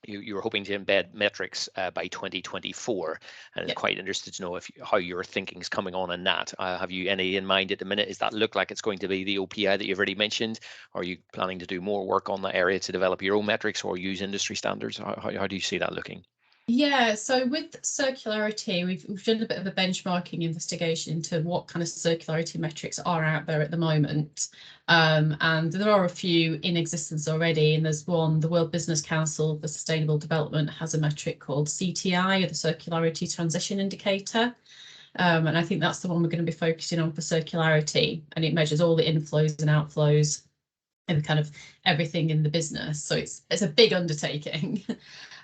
Q: you were hoping to embed metrics by 2024, and I'm quite interested to know how your thinking's coming on in that. Have you any in mind at the minute? Does that look like it's going to be the OPI that you've already mentioned? Or are you planning to do more work on that area to develop your own metrics or use industry standards? How do you see that looking?
B: Yeah, so with circularity, we've done a bit of a benchmarking investigation into what kind of circularity metrics are out there at the moment. And there are a few in existence already, and there's one, the World Business Council for Sustainable Development has a metric called CTI, or the Circularity Transition Indicator. And I think that's the one we're going to be focusing on for circularity, and it measures all the inflows and outflows and kind of everything in the business. So it's a big undertaking.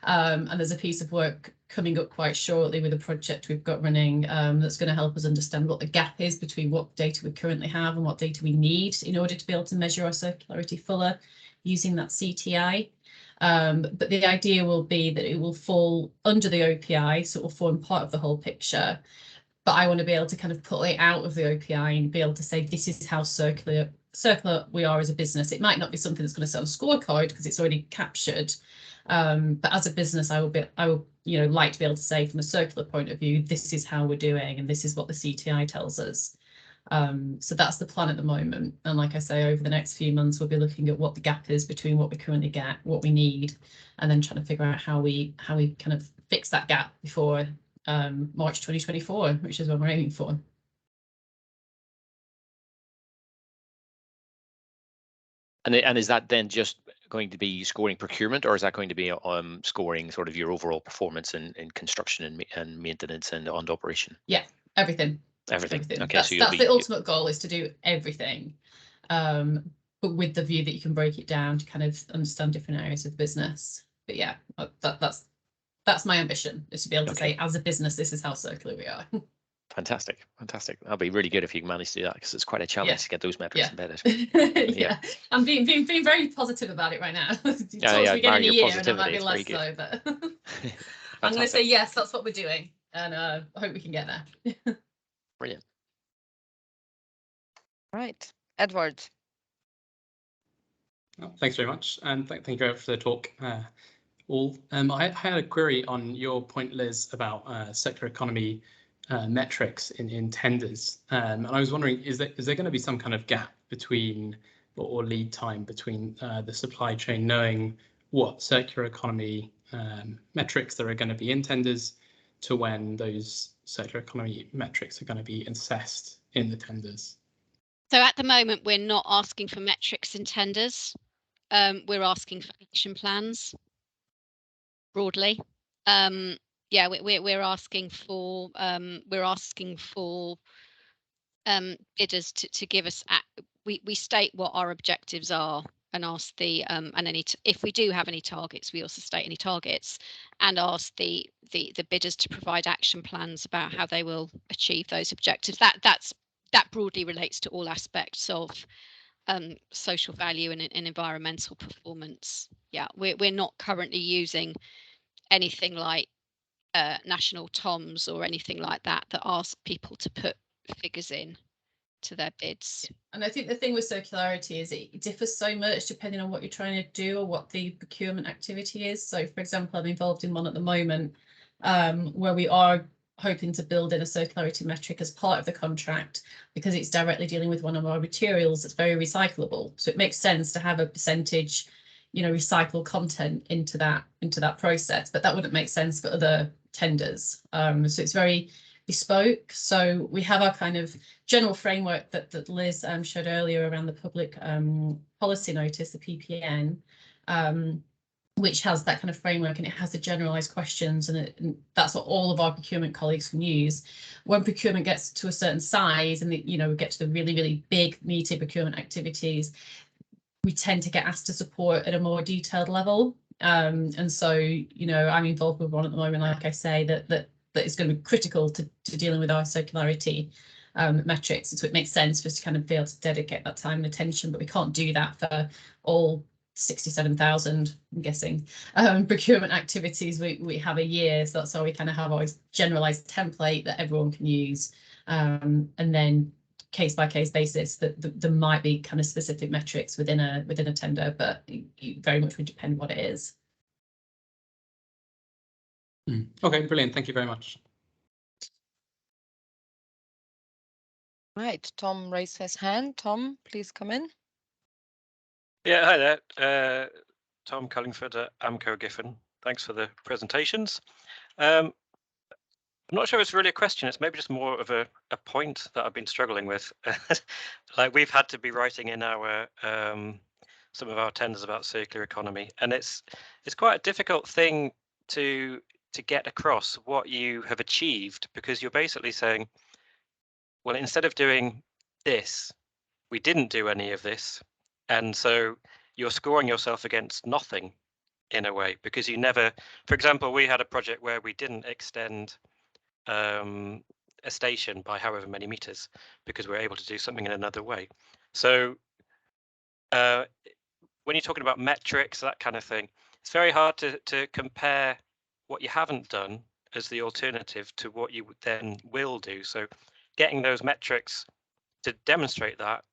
B: And there's a piece of work coming up quite shortly with a project we've got running that's going to help us understand what the gap is between what data we currently have and what data we need in order to be able to measure our circularity fuller using that CTI. But the idea will be that it will fall under the OPI, so it will form part of the whole picture. But I want to be able to kind of pull it out of the OPI and be able to say, this is how circular we are as a business. It might not be something that's going to sit on a scorecard because it's already captured. But as a business, I will like to be able to say from a circular point of view, this is how we're doing, and this is what the CTI tells us. So that's the plan at the moment. And like I say, over the next few months, we'll be looking at what the gap is between what we currently get, what we need, and then trying to figure out how we kind of fix that gap before March 2024, which is what we're aiming for.
Q: And is that then just going to be scoring procurement, or is that going to be scoring sort of your overall performance in construction and maintenance and operation?
B: Yeah, everything.
Q: Everything. Okay,
B: That's the ultimate goal, is to do everything, but with the view that you can break it down to kind of understand different areas of the business. But yeah, that's my ambition, is to be able to say, as a business, this is how circular we are.
Q: Fantastic. That'll be really good if you can manage to do that, because it's quite a challenge to get those metrics embedded.
B: Yeah, I'm being very positive about it right now.
Q: Admire your positivity.
B: And I might be less so, but I'm going to say yes, that's what we're doing, and I hope we can get there.
Q: Brilliant.
A: Right, Edward.
R: Oh, thanks very much, and thank you very much for the talk. I had a query on your point, Liz, about circular economy metrics in tenders, and I was wondering, is there going to be some kind of gap between or lead time between the supply chain knowing what circular economy metrics there are going to be in tenders to when those circular economy metrics are going to be assessed in the tenders?
L: So at the moment, we're not asking for metrics in tenders. We're asking for action plans broadly. Yeah, we're asking for bidders to give us. We state what our objectives are and ask the and if we do have any targets, we also state any targets and ask the bidders to provide action plans about how they will achieve those objectives. That broadly relates to all aspects of social value and environmental performance. Yeah, we're not currently using anything like national TOMs or anything like that ask people to put figures in to their bids.
B: And I think the thing with circularity is it differs so much depending on what you're trying to do or what the procurement activity is. So, for example, I'm involved in one at the moment where we are hoping to build in a circularity metric as part of the contract, because it's directly dealing with one of our materials that's very recyclable. So it makes sense to have a percentage, recycled content into that process, but that wouldn't make sense for other tenders. So it's very bespoke. So we have our kind of general framework that Liz showed earlier around the public policy notice, the PPN, which has that kind of framework, and it has the generalized questions, and that's what all of our procurement colleagues can use. When procurement gets to a certain size and we get to the really, really big meaty procurement activities, we tend to get asked to support at a more detailed level. And so, I'm involved with one at the moment, like I say, that is going to be critical to dealing with our circularity metrics. And so it makes sense for us to kind of be able to dedicate that time and attention, but we can't do that for all 67,000, I'm guessing, procurement activities we have a year. So that's why we kind of have our generalized template that everyone can use. And then case by case basis, that there might be kind of specific metrics within a tender, but it very much would depend what it is.
R: Okay, brilliant. Thank you very much.
A: Right, Tom raised his hand. Tom, please come in.
S: Yeah, hi there. Tom Cullingford at Amco Giffen. Thanks for the presentations. I'm not sure it's really a question. It's maybe just more of a point that I've been struggling with. Like we've had to be writing in our some of our tenders about circular economy, and it's quite a difficult thing to get across what you have achieved, because you're basically saying, well, instead of doing this, we didn't do any of this, and so you're scoring yourself against nothing in a way, because you never, for example, we had a project where we didn't extend a station by however many meters because we're able to do something in another way. So when you're talking about metrics, that kind of thing, it's very hard to compare what you haven't done as the alternative to what you then will do. So getting those metrics to demonstrate that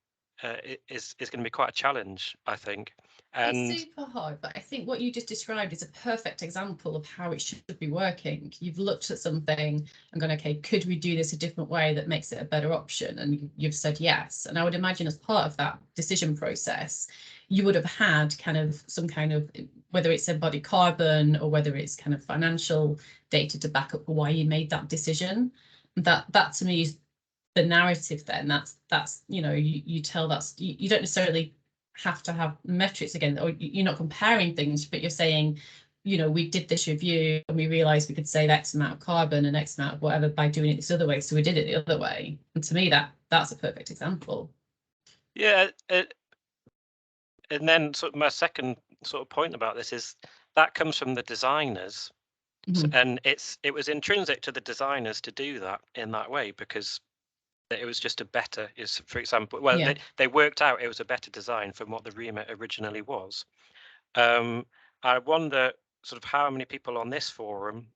S: is going to be quite a challenge, I think. And
B: it's super hard, but I think what you just described is a perfect example of how it should be working. You've looked at something and gone, okay, could we do this a different way that makes it a better option? And you've said yes. And I would imagine as part of that decision process, you would have had kind of some kind of, whether it's embodied carbon or whether it's kind of financial data to back up why you made that decision. That to me is the narrative. Then that's you know, you tell that's you don't necessarily have to have metrics again, or you're not comparing things, but you're saying, you know, we did this review and we realized we could save X amount of carbon and X amount of whatever by doing it this other way, so we did it the other way. And to me, that's a perfect example.
S: Yeah, and then sort of my second sort of point about this is that comes from the designers. So, and it was intrinsic to the designers to do that in that way, because it was just a better, is for example, well,
B: Yeah.
S: they worked out it was a better design from what the remit originally was. I wonder sort of how many people on this forum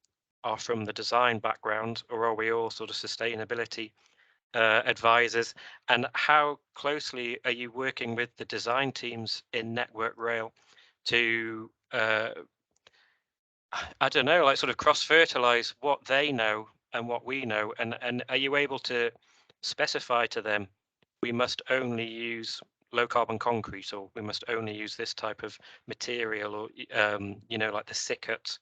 S: are from the design background, or are we all sort of sustainability advisors, and how closely are you working with the design teams in Network Rail to I don't know, like sort of cross-fertilize what they know and what we know, and are you able to specify to them, we must only use low carbon concrete, or we must only use this type of material, or you know, like the sicket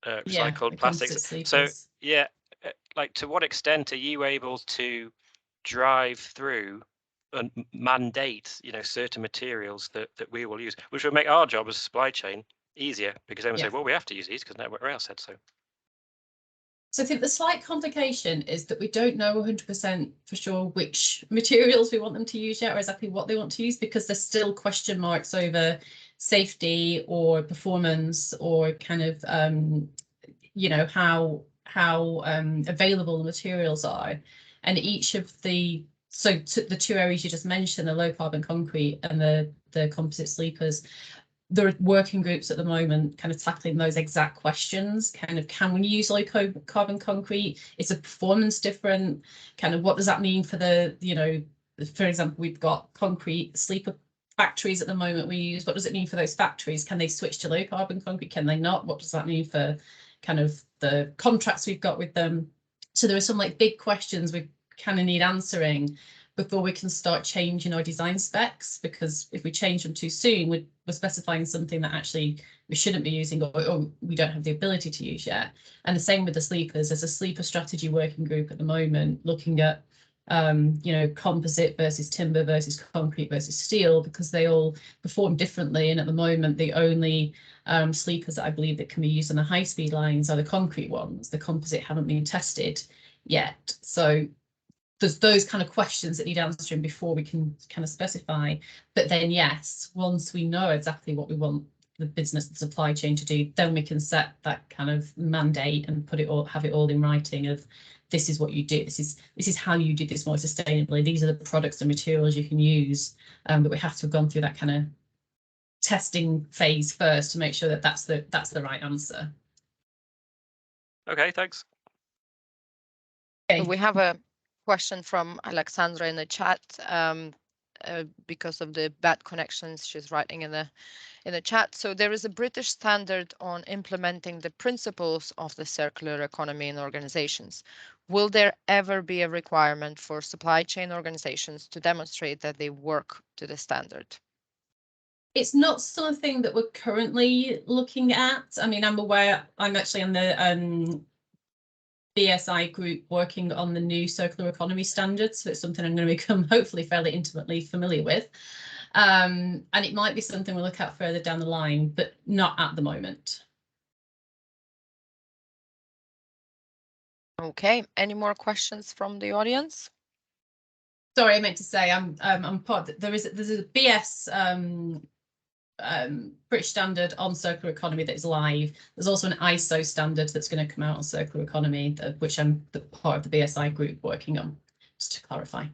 S: recycled plastics. So yeah, like to what extent are you able to drive through and mandate, you know, certain materials that we will use, which would make our job as a supply chain easier, because everyone say, well, we have to use these because Network Rail said so.
B: So I think the slight complication is that we don't know 100% for sure which materials we want them to use yet, or exactly what they want to use, because there's still question marks over safety or performance, or kind of you know, how available the materials are. And each of the the two areas you just mentioned, the low carbon concrete and the composite sleepers, there are working groups at the moment kind of tackling those exact questions. Kind of, can we use low carbon concrete? Is the performance different? Kind of, what does that mean for the, you know, for example, we've got concrete sleeper factories at the moment we use. What does it mean for those factories? Can they switch to low carbon concrete? Can they not? What does that mean for kind of the contracts we've got with them? So there are some like big questions we kind of need answering before we can start changing our design specs, because if we change them too soon, we're specifying something that actually we shouldn't be using, or we don't have the ability to use yet. And the same with the sleepers. There's a sleeper strategy working group at the moment looking at you know, composite versus timber versus concrete versus steel, because they all perform differently. And at the moment, the only sleepers that I believe that can be used on the high-speed lines are the concrete ones. The composite haven't been tested yet. So there's those kind of questions that need answering before we can kind of specify. But then, yes, once we know exactly what we want the business and supply chain to do, then we can set that kind of mandate and put it all, have it all in writing of, this is what you do. This is how you do this more sustainably. These are the products and materials you can use. But we have to have gone through that kind of testing phase first to make sure that that's the right answer.
S: Okay, thanks.
A: Okay. We have a question from Alexandra in the chat. Because of the bad connections, she's writing in the chat. So there is a British standard on implementing the principles of the circular economy in organizations. Will there ever be a requirement for supply chain organizations to demonstrate that they work to the standard?
B: It's not something that we're currently looking at. I mean, I'm aware, I'm actually on the BSI group working on the new circular economy standards, so it's something I'm going to become hopefully fairly intimately familiar with. And it might be something we'll look at further down the line, but not at the moment.
A: Okay, any more questions from the audience?
B: Sorry, I meant to say I'm part. There's a BS British standard on circular economy that is live. There's also an ISO standard that's going to come out on circular economy, which I'm the part of the BSI group working on. Just to clarify.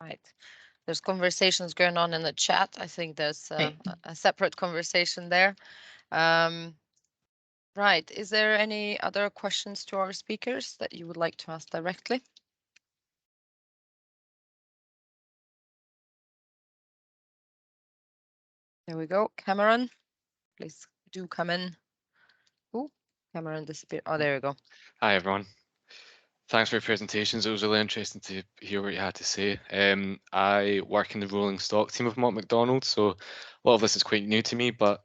A: Right. There's conversations going on in the chat. I think there's a separate conversation there. Right. Is there any other questions to our speakers that you would like to ask directly? There we go. Cameron, please do come in. Oh, Cameron disappeared. Oh, there we go.
T: Hi, everyone. Thanks for your presentations. It was really interesting to hear what you had to say. I work in the rolling stock team of Mott MacDonald, so a lot of this is quite new to me, but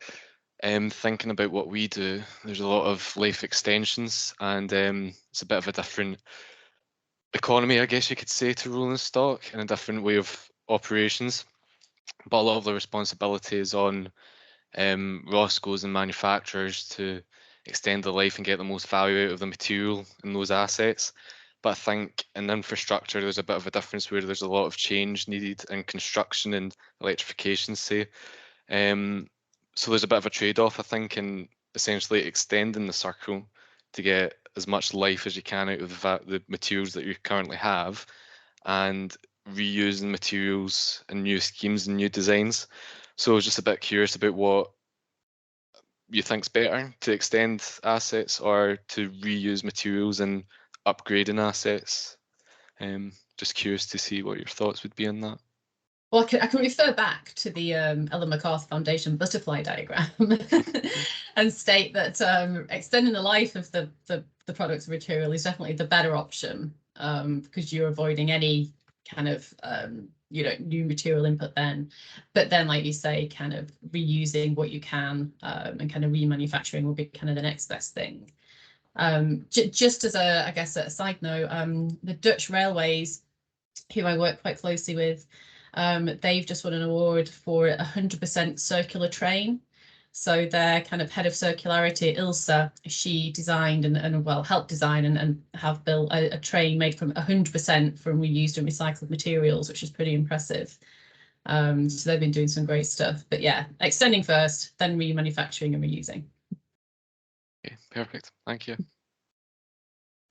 T: thinking about what we do, there's a lot of life extensions, and it's a bit of a different economy, I guess you could say, to rolling stock, and a different way of operations. But a lot of the responsibility is on Roscoe's and manufacturers to extend the life and get the most value out of the material and those assets. But I think in infrastructure, there's a bit of a difference where there's a lot of change needed in construction and electrification, say. So there's a bit of a trade-off, I think, in essentially extending the circle to get as much life as you can out of the materials that you currently have, and reusing materials and new schemes and new designs. So I was just a bit curious about what you think's better, to extend assets or to reuse materials and upgrading assets. Just curious to see what your thoughts would be on that.
B: Well, I can refer back to the Ellen MacArthur Foundation butterfly diagram and state that extending the life of the products and material is definitely the better option, because you're avoiding any kind of new material input then. But then, like you say, kind of reusing what you can and kind of remanufacturing will be kind of the next best thing. Just as I guess a side note, the Dutch Railways, who I work quite closely with, they've just won an award for 100% circular train. So their kind of head of circularity, Ilse, she designed and well, helped design and have built a train made from 100% from reused and recycled materials, which is pretty impressive. So they've been doing some great stuff. But yeah, extending first, then remanufacturing and reusing.
T: Okay, perfect. Thank you.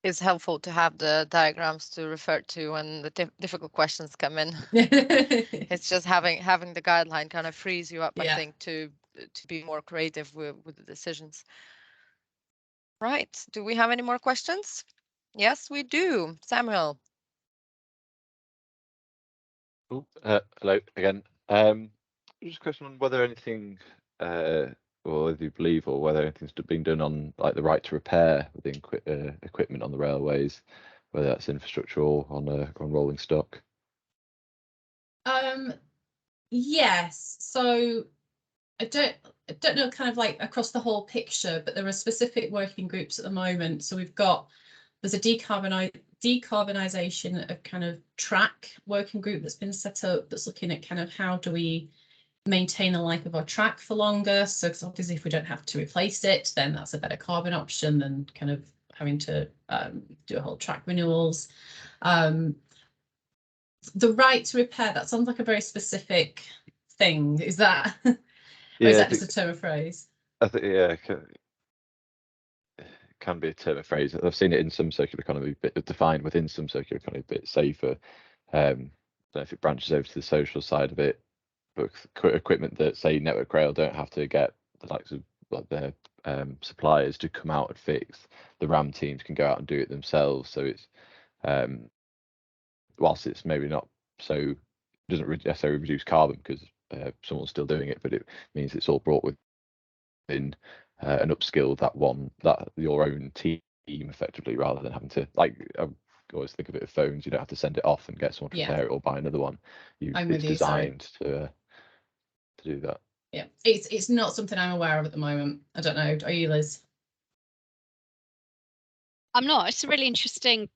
A: It's helpful to have the diagrams to refer to when the difficult questions come in. It's just having the guideline kind of frees you up, I think, to be more creative with the decisions. Right. Do we have any more questions? Yes, we do. Samuel.
M: Oh, hello again. Just a question on whether anything, or whether you believe, or whether anything's being done on like the right to repair with the equipment on the railways, whether that's infrastructure or on rolling stock.
B: Yes. So I don't know kind of like across the whole picture, but there are specific working groups at the moment. So there's a decarbonisation of kind of track working group that's been set up that's looking at kind of how do we maintain the life of our track for longer. So because obviously if we don't have to replace it, then that's a better carbon option than kind of having to do a whole track renewals. The right to repair, that sounds like a very specific thing. Is that, or is that just a term of phrase?
M: I think, yeah, it can be a term of phrase. I've seen it in some circular economy, bit defined within some circular economy, a bit safer. I don't know if it branches over to the social side of it, but equipment that, say, Network Rail don't have to get the likes of like their suppliers to come out and fix. The RAM teams can go out and do it themselves. So it's whilst it's maybe not so, doesn't necessarily reduce carbon because someone's still doing it, but it means it's all brought within an upskill that your own team effectively, rather than having to, like, I always think of it as phones. You don't have to send it off and get someone to repair it or buy another one. It's designed to do that.
B: Yeah, it's not something I'm aware of at the moment. I don't know. Are you, Liz?
L: I'm not. It's a really interesting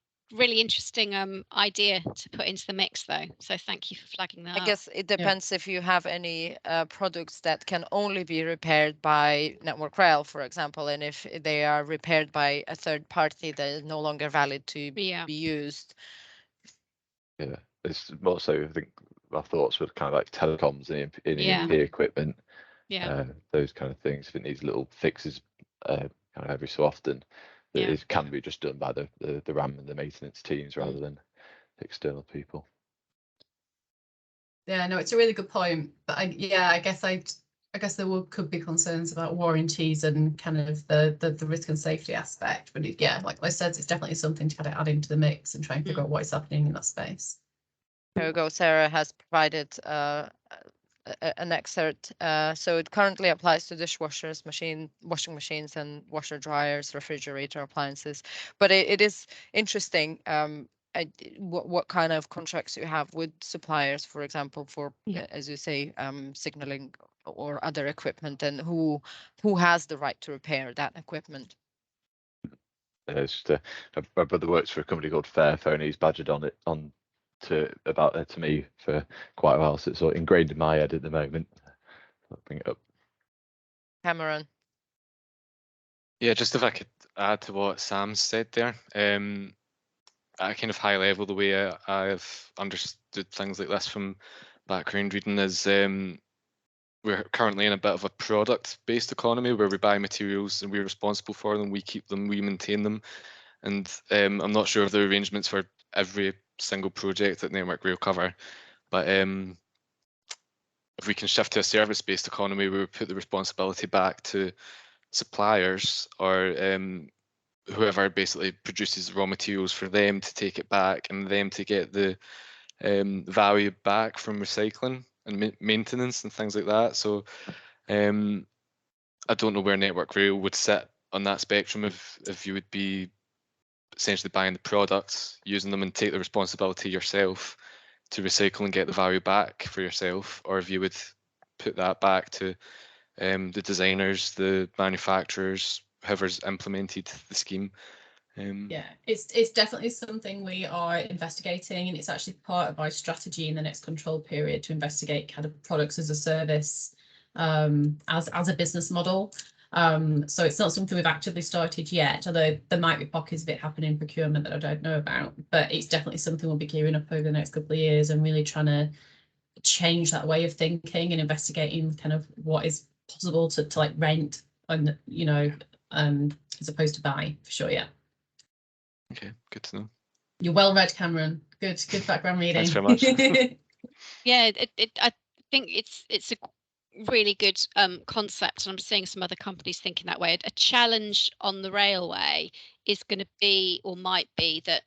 L: idea to put into the mix, though. So thank you for flagging that
A: I guess it depends if you have any products that can only be repaired by Network Rail, for example, and if they are repaired by a third party that is no longer valid to be used.
M: Yeah, it's more so. I think my thoughts were kind of like telecoms and EMP equipment.
L: Yeah.
M: Those kind of things. If it needs little fixes, kind of every so often, it can be just done by the RAM and the maintenance teams rather than external people.
B: Yeah, no, it's a really good point. But I guess there could be concerns about warranties and kind of the risk and safety aspect. But like I said, it's definitely something to kind of add into the mix and try and figure out what is happening in that space.
A: There we go. Sarah has provided an excerpt. So it currently applies to dishwashers, washing machines, and washer dryers, refrigerator appliances. But it is interesting what kind of contracts you have with suppliers, for example, for as you say, signaling or other equipment, and who has the right to repair that equipment.
M: It's just my brother works for a company called Fairphone. He's badgered on to me for quite a while, so it's sort of ingrained in my head at the moment. I'll bring it up.
A: Cameron.
T: Yeah, just if I could add to what Sam said there, at a kind of high level, the way I've understood things like this from background reading is we're currently in a bit of a product-based economy where we buy materials and we're responsible for them, we keep them, we maintain them. And I'm not sure of the arrangements for every single project that Network Rail cover, but if we can shift to a service-based economy where we put the responsibility back to suppliers or whoever basically produces the raw materials for them to take it back and them to get the value back from recycling and maintenance and things like that. So I don't know where Network Rail would sit on that spectrum, if you would be essentially buying the products, using them and take the responsibility yourself to recycle and get the value back for yourself, or if you would put that back to the designers, the manufacturers, whoever's implemented the scheme.
B: Yeah, it's definitely something we are investigating, and it's actually part of our strategy in the next control period to investigate kind of products as a service as a business model. So it's not something we've actively started yet, although there might be pockets of it happening in procurement that I don't know about. But it's definitely something we'll be gearing up over the next couple of years and really trying to change that way of thinking and investigating kind of what is possible to like rent and as opposed to buy, for sure. Yeah.
T: Okay, good to know.
B: You're well read, Cameron. Good background reading.
T: Thanks very much.
L: Yeah, I think it's a really good concept, and I'm seeing some other companies thinking that way. A challenge on the railway is going to be, or might be, that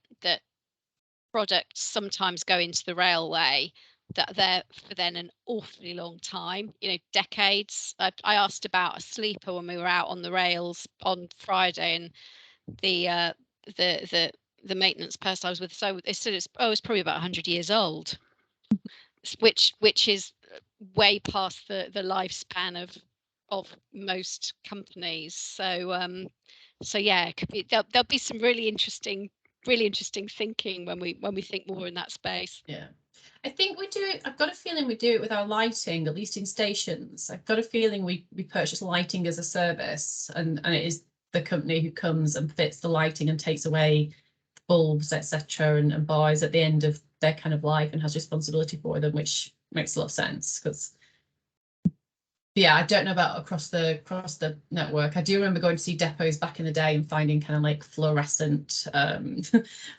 L: products sometimes go into the railway that are there for then an awfully long time, decades. I asked about a sleeper when we were out on the rails on Friday, and the maintenance person I was with, so they said it's probably about 100 years old, which is way past the lifespan of most companies. So yeah, it could be, there'll be some really interesting thinking when we think more in that space.
B: Yeah, I think we do it. I've got a feeling we do it with our lighting, at least in stations. I've got a feeling we purchase lighting as a service, and it is the company who comes and fits the lighting and takes away bulbs, etc., and buys at the end of their kind of life and has responsibility for them, which makes a lot of sense. Because yeah, I don't know about across the network. I do remember going to see depots back in the day and finding kind of like fluorescent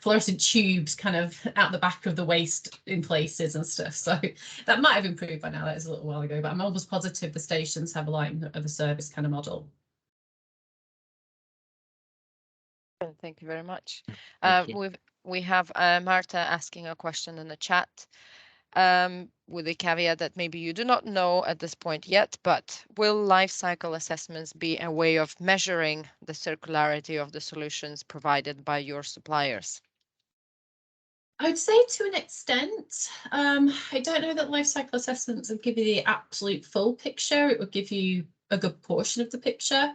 B: fluorescent tubes kind of out the back of the waste in places and stuff. So that might have improved by now. That is a little while ago, but I'm almost positive the stations have a lighting of a service kind of model.
A: Thank you very much. We have Marta asking a question in the chat, with the caveat that maybe you do not know at this point yet, but will life cycle assessments be a way of measuring the circularity of the solutions provided by your suppliers?
B: I would say to an extent. I don't know that life cycle assessments would give you the absolute full picture. It would give you a good portion of the picture.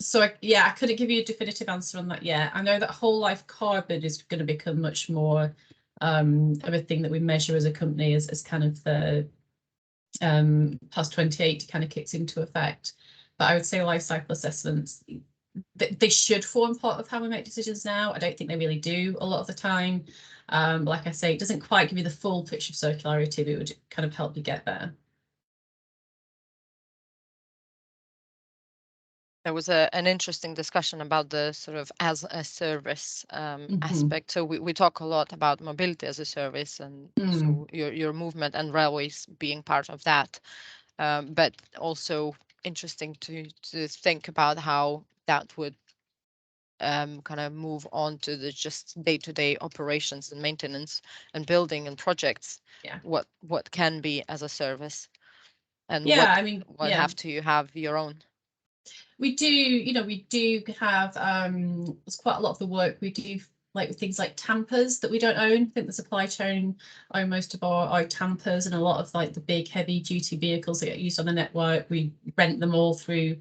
B: So I couldn't give you a definitive answer on that yet. I know that whole life carbon is going to become much more of a thing that we measure as a company as kind of the past 28 kind of kicks into effect. But I would say life cycle assessments, they should form part of how we make decisions now. I don't think they really do a lot of the time. Like I say, it doesn't quite give you the full picture of circularity, but it would kind of help you get there.
A: There was an interesting discussion about the sort of as a service aspect. So we talk a lot about mobility as a service, and so your movement and railways being part of that. But also interesting to think about how that would kind of move on to the just day-to-day operations and maintenance and building and projects.
B: Yeah.
A: What can be as a service, and what have to have your own.
B: We do, we do have there's quite a lot of the work we do, like with things like tampers that we don't own. I think the supply chain own most of our tampers, and a lot of like the big heavy duty vehicles that get used on the network, we rent them all through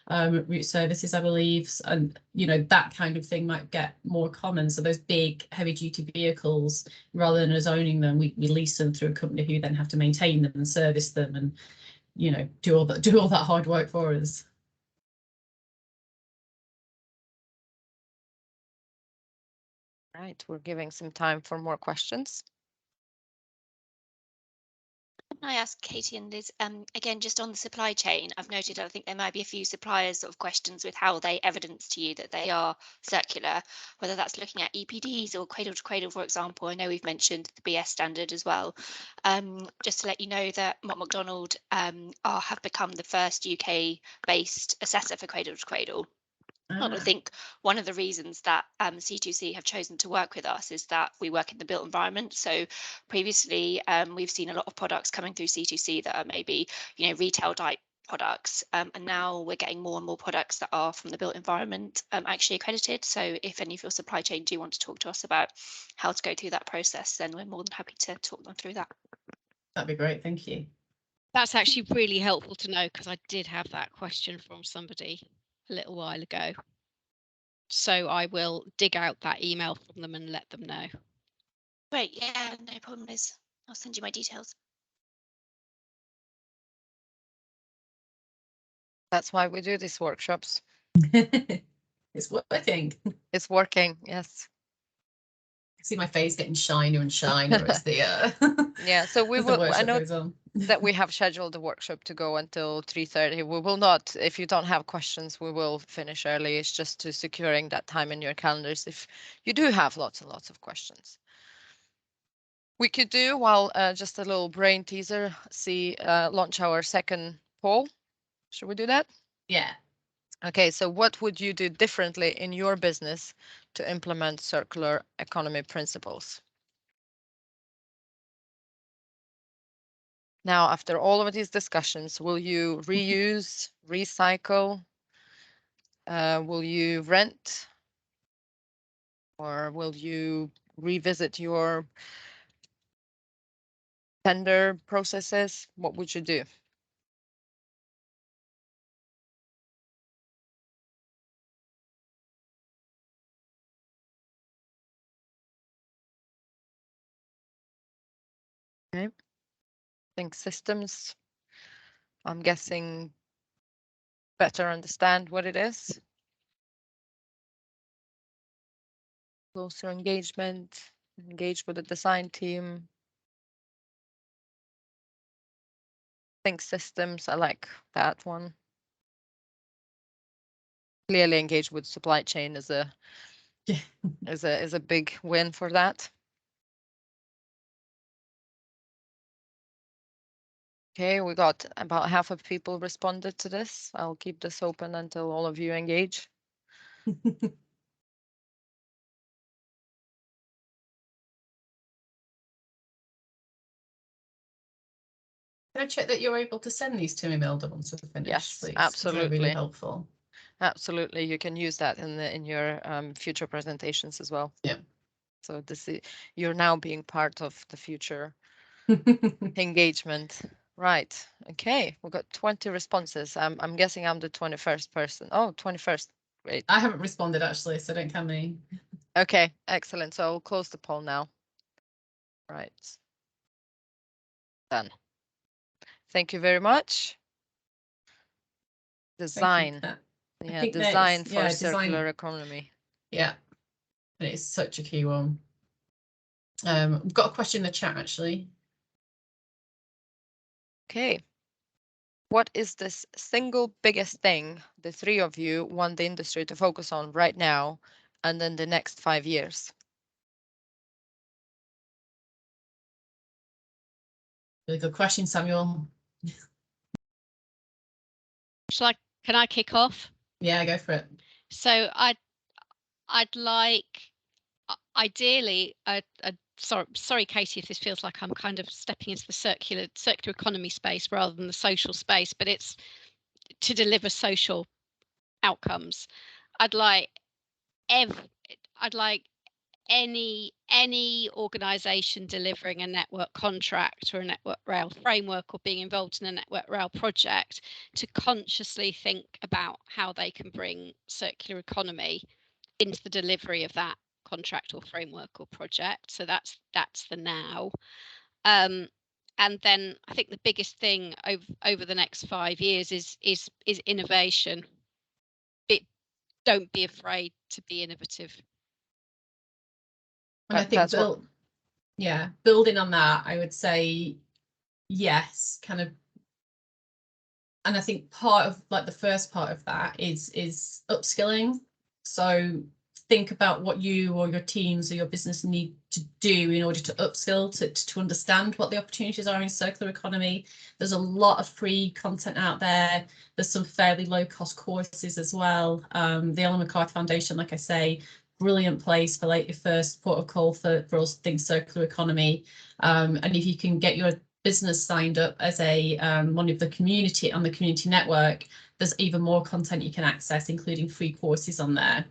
B: route services, I believe, and that kind of thing might get more common. So those big heavy duty vehicles, rather than us owning them, we lease them through a company who then have to maintain them and service them, and do all that hard work for us.
A: Right, we're giving some time for more questions.
O: Can I ask Katie and Liz, again, just on the supply chain, I've noted, I think there might be a few suppliers sort of questions with how they evidence to you that they are circular, whether that's looking at EPDs or cradle to cradle, for example. I know we've mentioned the BS standard as well. Just to let you know that Mott MacDonald have become the first UK-based assessor for cradle to cradle. I think one of the reasons that C2C have chosen to work with us is that we work in the built environment. So previously, we've seen a lot of products coming through C2C that are maybe, retail type products. And now we're getting more and more products that are from the built environment actually accredited. So if any of your supply chain do want to talk to us about how to go through that process, then we're more than happy to talk them through that.
B: That'd be great. Thank you.
L: That's actually really helpful to know, because I did have that question from somebody a little while ago. So I will dig out that email from them and let them know.
O: Great, yeah, no problem, Liz. I'll send you my details.
A: That's why we do these workshops.
B: It's working.
A: It's working, yes.
B: I see my face getting shinier and shinier as the
A: yeah, so we will. I know that we have scheduled the workshop to go until 3:30. We will not, if you don't have questions, we will finish early. It's just to securing that time in your calendars if you do have lots and lots of questions. We could do, while just a little brain teaser, launch our second poll. Should we do that?
B: Yeah.
A: Okay, so what would you do differently in your business to implement circular economy principles? Now, after all of these discussions, will you reuse, recycle? Will you rent? Or will you revisit your tender processes? What would you do? Okay. Think systems. I'm guessing better understand what it is. Closer engagement, engage with the design team. Think systems, I like that one. Clearly engage with supply chain is a big win for that. Okay, we got about half of people responded to this. I'll keep this open until all of you engage.
B: Can I check that you're able to send these to me, Melda, once we're finished,
A: yes,
B: please?
A: Absolutely.
B: Really helpful.
A: Absolutely, you can use that in your future presentations as well.
B: Yeah.
A: So you're now being part of the future engagement. Right. Okay. We've got 20 responses. I'm guessing I'm the 21st person. Oh, 21st. Great.
B: I haven't responded actually, so don't count me.
A: Okay. Excellent. So I'll close the poll now. Right. Done. Thank you very much. Design. Yeah, design for circular economy.
B: Yeah. And it's such a key one. We've got a question in the chat actually.
A: Okay. What is this single biggest thing the three of you want the industry to focus on right now and in the next 5 years?
B: Really good question, Samuel.
L: Can I kick off?
B: Yeah, go for it.
L: So I'd like, ideally, sorry, Katie, if this feels like I'm kind of stepping into the circular economy space rather than the social space, but it's to deliver social outcomes. I'd like any organization delivering a network contract or a network rail framework or being involved in a network rail project to consciously think about how they can bring circular economy into the delivery of that contract or framework or project. So that's the now. And then I think the biggest thing over the next 5 years is innovation. Don't be afraid to be innovative.
B: And I think building on that, I would say yes, kind of. And I think part of like the first part of that is upskilling. So think about what you or your teams or your business need to do in order to upskill to understand what the opportunities are in circular economy. There's a lot of free content out there. There's some fairly low cost courses as well. The Ellen MacArthur Foundation, like I say, brilliant place for like your first port of call for all things circular economy. And if you can get your business signed up as a one of the community on the community network, there's even more content you can access, including free courses on there.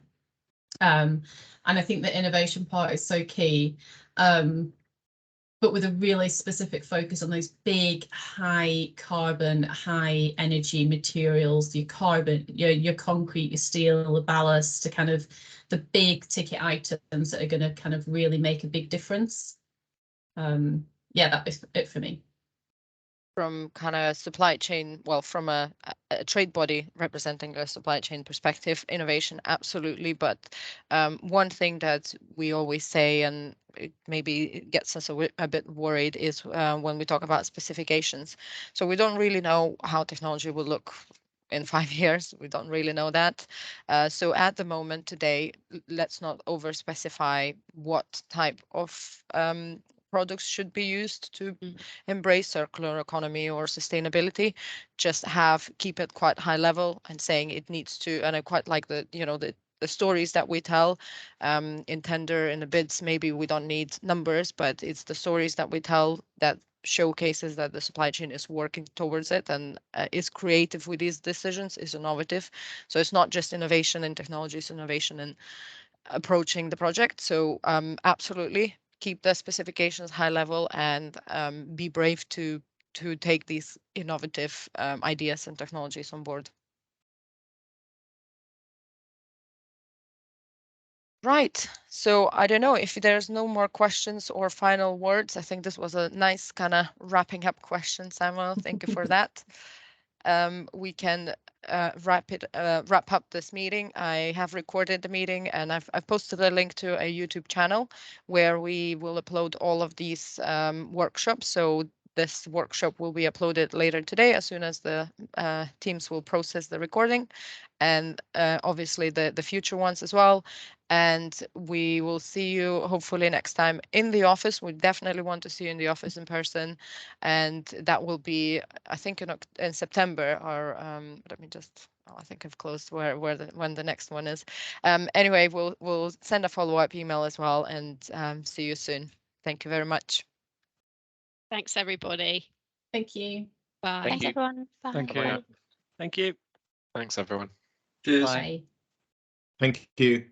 B: And I think the innovation part is so key, but with a really specific focus on those big, high carbon, high energy materials, your carbon, your concrete, your steel, the ballast, to kind of the big ticket items that are going to kind of really make a big difference. Yeah, that is it for me.
A: From kind of supply chain, well, from a trade body representing a supply chain perspective, innovation, absolutely. But one thing that we always say, and it maybe gets us a bit worried, is when we talk about specifications. So we don't really know how technology will look in 5 years. We don't really know that. So at the moment today, let's not over specify what type of products should be used to embrace circular economy or sustainability. Just keep it quite high level and saying it needs to, and I quite like the stories that we tell in tender, in the bids. Maybe we don't need numbers, but it's the stories that we tell that showcases that the supply chain is working towards it and is creative with these decisions, is innovative. So it's not just innovation in technology, it's innovation in approaching the project. So absolutely keep the specifications high level and be brave to take these innovative ideas and technologies on board. Right. So I don't know if there's no more questions or final words. I think this was a nice kind of wrapping up question, Samuel. Thank you for that. We can wrap up this meeting. I have recorded the meeting and I've posted a link to a YouTube channel where we will upload all of these workshops. So this workshop will be uploaded later today as soon as the teams will process the recording, and obviously the future ones as well. And we will see you hopefully next time in the office. We definitely want to see you in the office in person, and that will be, I think, in September. Or let me just. Oh, I think I've closed when the next one is. Anyway, we'll send a follow-up email as well, and see you soon. Thank you very much.
L: Thanks, everybody.
B: Thank you.
L: Bye.
O: Thanks, everyone. Bye.
P: Thank you.
S: Thank you.
T: Thanks, everyone.
R: Cheers.
B: Bye.
N: Thank you.